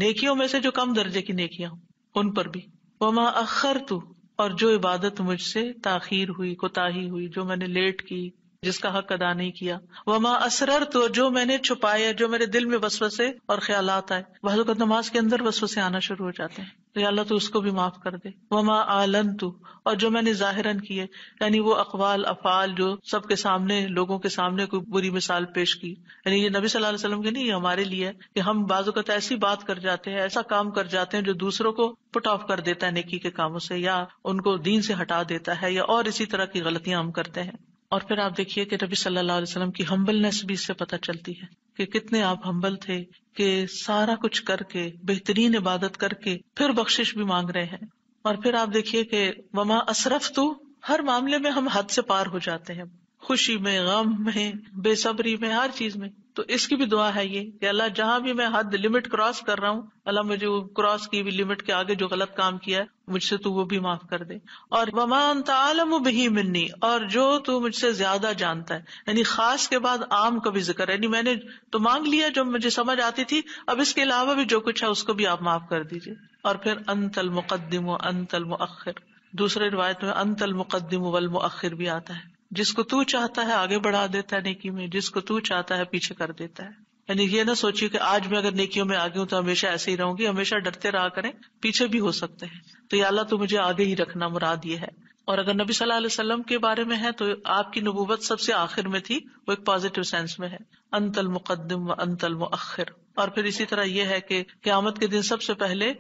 نیکیوں میں سے جو کم درجے کی نیکیاں ہوں ان پر بھی۔ وما اخرت، اور جو عبادت مجھ سے تاخیر ہوئی، کوتاہی ہوئی، جو میں نے لیٹ کی، جس کا حق ادا نہیں کیا۔ وما اسررت، جو میں نے چھپایا، جو میرے دل میں وسوسے اور خیالات آئے، بعض اوقات نماز کے اندر وسوسے آنا شروع ہو جاتے ہیں، تو یا اللہ تو اس کو بھی معاف کر دے۔ وما اعلنت، اور جو میں نے ظاہراً کیے، یعنی وہ اقوال افعال جو سب کے سامنے، لوگوں کے سامنے کوئی بری مثال پیش کی، یعنی یہ نبی صلی اللہ علیہ وسلم کے نہیں، یہ ہمارے لیے ہے کہ ہم بعض اوقات ایسی بات کر جاتے ہیں، ایسا کام کر جاتے ہیں جو دوسروں کو پٹ آف کر دیتا ہے نیکی کے کاموں سے، یا ان کو دین سے ہٹا دیتا ہے، یا اور اسی طرح کی غلطیاں ہم کرتے ہیں۔ اور پھر آپ دیکھیے کہ نبی صلی اللہ علیہ وسلم کی ہمبلنس بھی اس سے پتہ چلتی ہے کہ کتنے آپ ہمبل تھے، کہ سارا کچھ کر کے، بہترین عبادت کر کے پھر بخشش بھی مانگ رہے ہیں۔ اور پھر آپ دیکھیے کہ وما اسرفت، ہر معاملے میں ہم حد سے پار ہو جاتے ہیں، خوشی میں، غم میں، بے صبری میں، ہر چیز میں۔ تو اس کی بھی دعا ہے یہ کہ اللہ جہاں بھی میں حد لمٹ کراس کر رہا ہوں، اللہ مجھے وہ کراس کی ہوئی لمٹ کے آگے جو غلط کام کیا ہے مجھ سے تو وہ بھی معاف کر دے۔ اور وما انت عالم بہ منی، اور جو تو مجھ سے زیادہ جانتا ہے، یعنی خاص کے بعد عام کا بھی ذکر ہے، یعنی میں نے تو مانگ لیا جو مجھے سمجھ آتی تھی، اب اس کے علاوہ بھی جو کچھ ہے اس کو بھی آپ معاف کر دیجیے۔ اور پھر انت المقدم و انت المؤخر، دوسرے روایت میں انت المقدم والمؤخر بھی آتا ہے، جس کو تو چاہتا ہے آگے بڑھا دیتا ہے نیکی میں، جس کو تو چاہتا ہے پیچھے کر دیتا ہے۔ یعنی یہ نہ سوچیے کہ آج میں اگر نیکیوں میں آگے ہوں تو ہمیشہ ایسے ہی رہوں گی، ہمیشہ ڈرتے رہا کریں، پیچھے بھی ہو سکتے ہیں، تو یا اللہ تو مجھے آگے ہی رکھنا، مراد یہ ہے۔ اور اگر نبی صلی اللہ علیہ وسلم کے بارے میں ہے تو آپ کی نبوت سب سے آخر میں تھی، وہ ایک پازیٹیو سینس میں ہے، انت المقدم و انت المؤخر۔ اور پھر اسی طرح یہ ہے کہ قیامت کے دن سب سے پہلے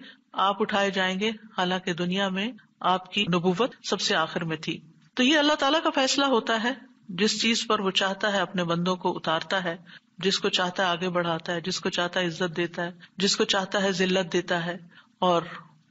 آپ اٹھائے جائیں گے، حالانکہ دنیا میں آپ کی نبوت سب سے آخر میں تھی۔ تو یہ اللہ تعالیٰ کا فیصلہ ہوتا ہے، جس چیز پر وہ چاہتا ہے اپنے بندوں کو اتارتا ہے، جس کو چاہتا ہے آگے بڑھاتا ہے، جس کو چاہتا ہے عزت دیتا ہے، جس کو چاہتا ہے ذلت دیتا ہے، اور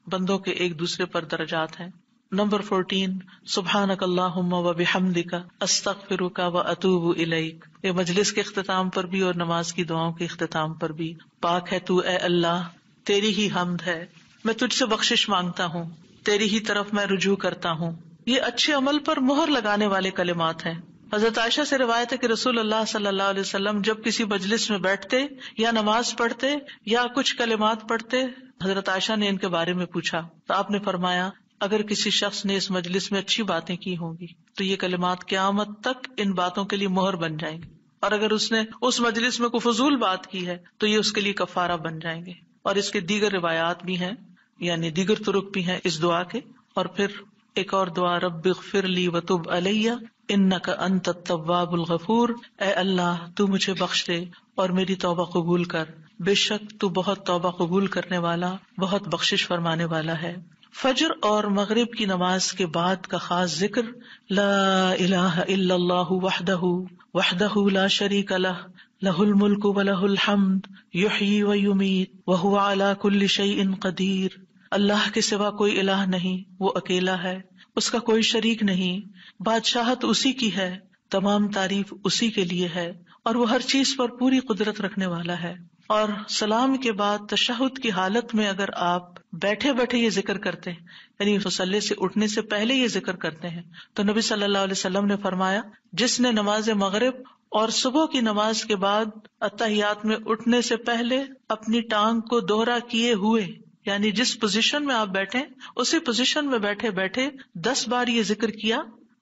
بندوں کے ایک دوسرے پر درجات ہیں۔ نمبر 14، سبحانک اللہم و بحمدک استغفرک و اتوب الیک۔ یہ مجلس کے اختتام پر بھی اور نماز کی دعاؤں کے اختتام پر بھی، پاک ہے تو اے اللہ، تیری ہی حمد ہے، میں تجھ سے بخشش مانگتا ہوں، تیری ہی طرف میں رجوع کرتا ہوں۔ یہ اچھے عمل پر مہر لگانے والے کلمات ہیں۔ حضرت عائشہ سے روایت ہے کہ رسول اللہ صلی اللہ علیہ وسلم جب کسی مجلس میں بیٹھتے یا نماز پڑھتے یا کچھ کلمات پڑھتے، حضرت عائشہ نے ان کے بارے میں پوچھا تو آپ نے فرمایا، اگر کسی شخص نے اس مجلس میں اچھی باتیں کی ہوں گی تو یہ کلمات قیامت تک ان باتوں کے لیے مہر بن جائیں گے، اور اگر اس نے اس مجلس میں کوئی فضول بات کی ہے تو یہ اس کے لیے کفارہ بن جائیں گے۔ اور اس کے دیگر روایات بھی ہیں، یعنی دیگر طرق بھی ہیں اس دعا کے۔ اور پھر ایک اور دعا، رب اغفر لی وتب علی انک انت التواب الغفور، اے اللہ تو مجھے بخش دے اور میری توبہ قبول کر، بے شک تو بہت توبہ قبول کرنے والا، بہت بخشش فرمانے والا ہے۔ فجر اور مغرب کی نماز کے بعد کا خاص ذکر، لا الہ الا اللہ وحدہ لا شریک لہ، لہ الملک ولہ الحمد یحیی ویمیت وہو علی کل شیء قدیر۔ اللہ کے سوا کوئی الہ نہیں، وہ اکیلا ہے، اس کا کوئی شریک نہیں، بادشاہت اسی کی ہے، تمام تعریف اسی کے لیے ہے، اور وہ ہر چیز پر پوری قدرت رکھنے والا ہے۔ اور سلام کے بعد تشہد کی حالت میں اگر آپ بیٹھے بیٹھے یہ ذکر کرتے ہیں، یعنی مصلی سے اٹھنے سے پہلے یہ ذکر کرتے ہیں، تو نبی صلی اللہ علیہ وسلم نے فرمایا، جس نے نماز مغرب اور صبح کی نماز کے بعد اتحیات میں اٹھنے سے پہلے اپنی ٹانگ کو دوہرا کیے ہوئے، یعنی جس پوزیشن میں آپ بیٹھے اسی پوزیشن میں بیٹھے بیٹھے 10 بار یہ ذکر کیا،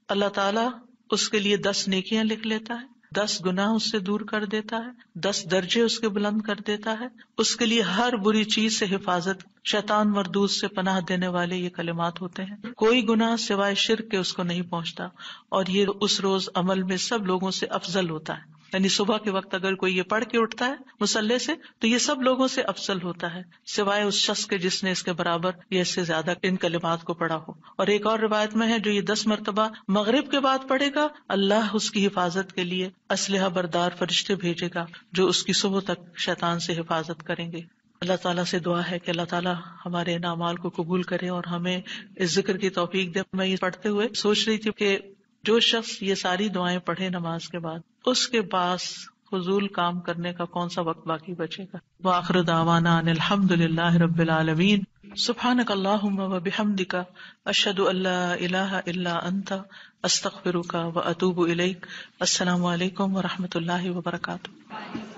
اللہ تعالیٰ اس کے لیے 10 نیکیاں لکھ لیتا ہے، 10 گناہ اس سے دور کر دیتا ہے، 10 درجے اس کے بلند کر دیتا ہے، اس کے لیے ہر بری چیز سے حفاظت، شیطان مردود سے پناہ دینے والے یہ کلمات ہوتے ہیں۔ کوئی گناہ سوائے شرک کے اس کو نہیں پہنچتا، اور یہ اس روز عمل میں سب لوگوں سے افضل ہوتا ہے، یعنی صبح کے وقت اگر کوئی یہ پڑھ کے اٹھتا ہے مصلی سے تو یہ سب لوگوں سے افضل ہوتا ہے، سوائے اس شخص کے جس نے اس کے برابر یا اس سے زیادہ ان کلمات کو پڑھا ہو۔ اور ایک اور روایت میں ہے جو یہ 10 مرتبہ مغرب کے بعد پڑھے گا، اللہ اس کی حفاظت کے لیے اسلحہ بردار فرشتے بھیجے گا جو اس کی صبح تک شیطان سے حفاظت کریں گے۔ اللہ تعالیٰ سے دعا ہے کہ اللہ تعالیٰ ہمارے ان اعمال کو قبول کرے اور ہمیں اس ذکر کی توفیق دے۔ میں یہ پڑھتے ہوئے سوچ رہی تھی کہ جو شخص یہ ساری دعائیں پڑھے نماز کے بعد، اس کے پاس فضول کام کرنے کا کون سا وقت باقی بچے گا۔ وآخر دعوانا ان الحمد للہ رب العالمین۔ سبحانک اللہم وبحمدک، اشہد ان لا الہ الا انت، استغفرک واتوب الیک۔ السلام علیکم ورحمۃ اللہ وبرکاتہ۔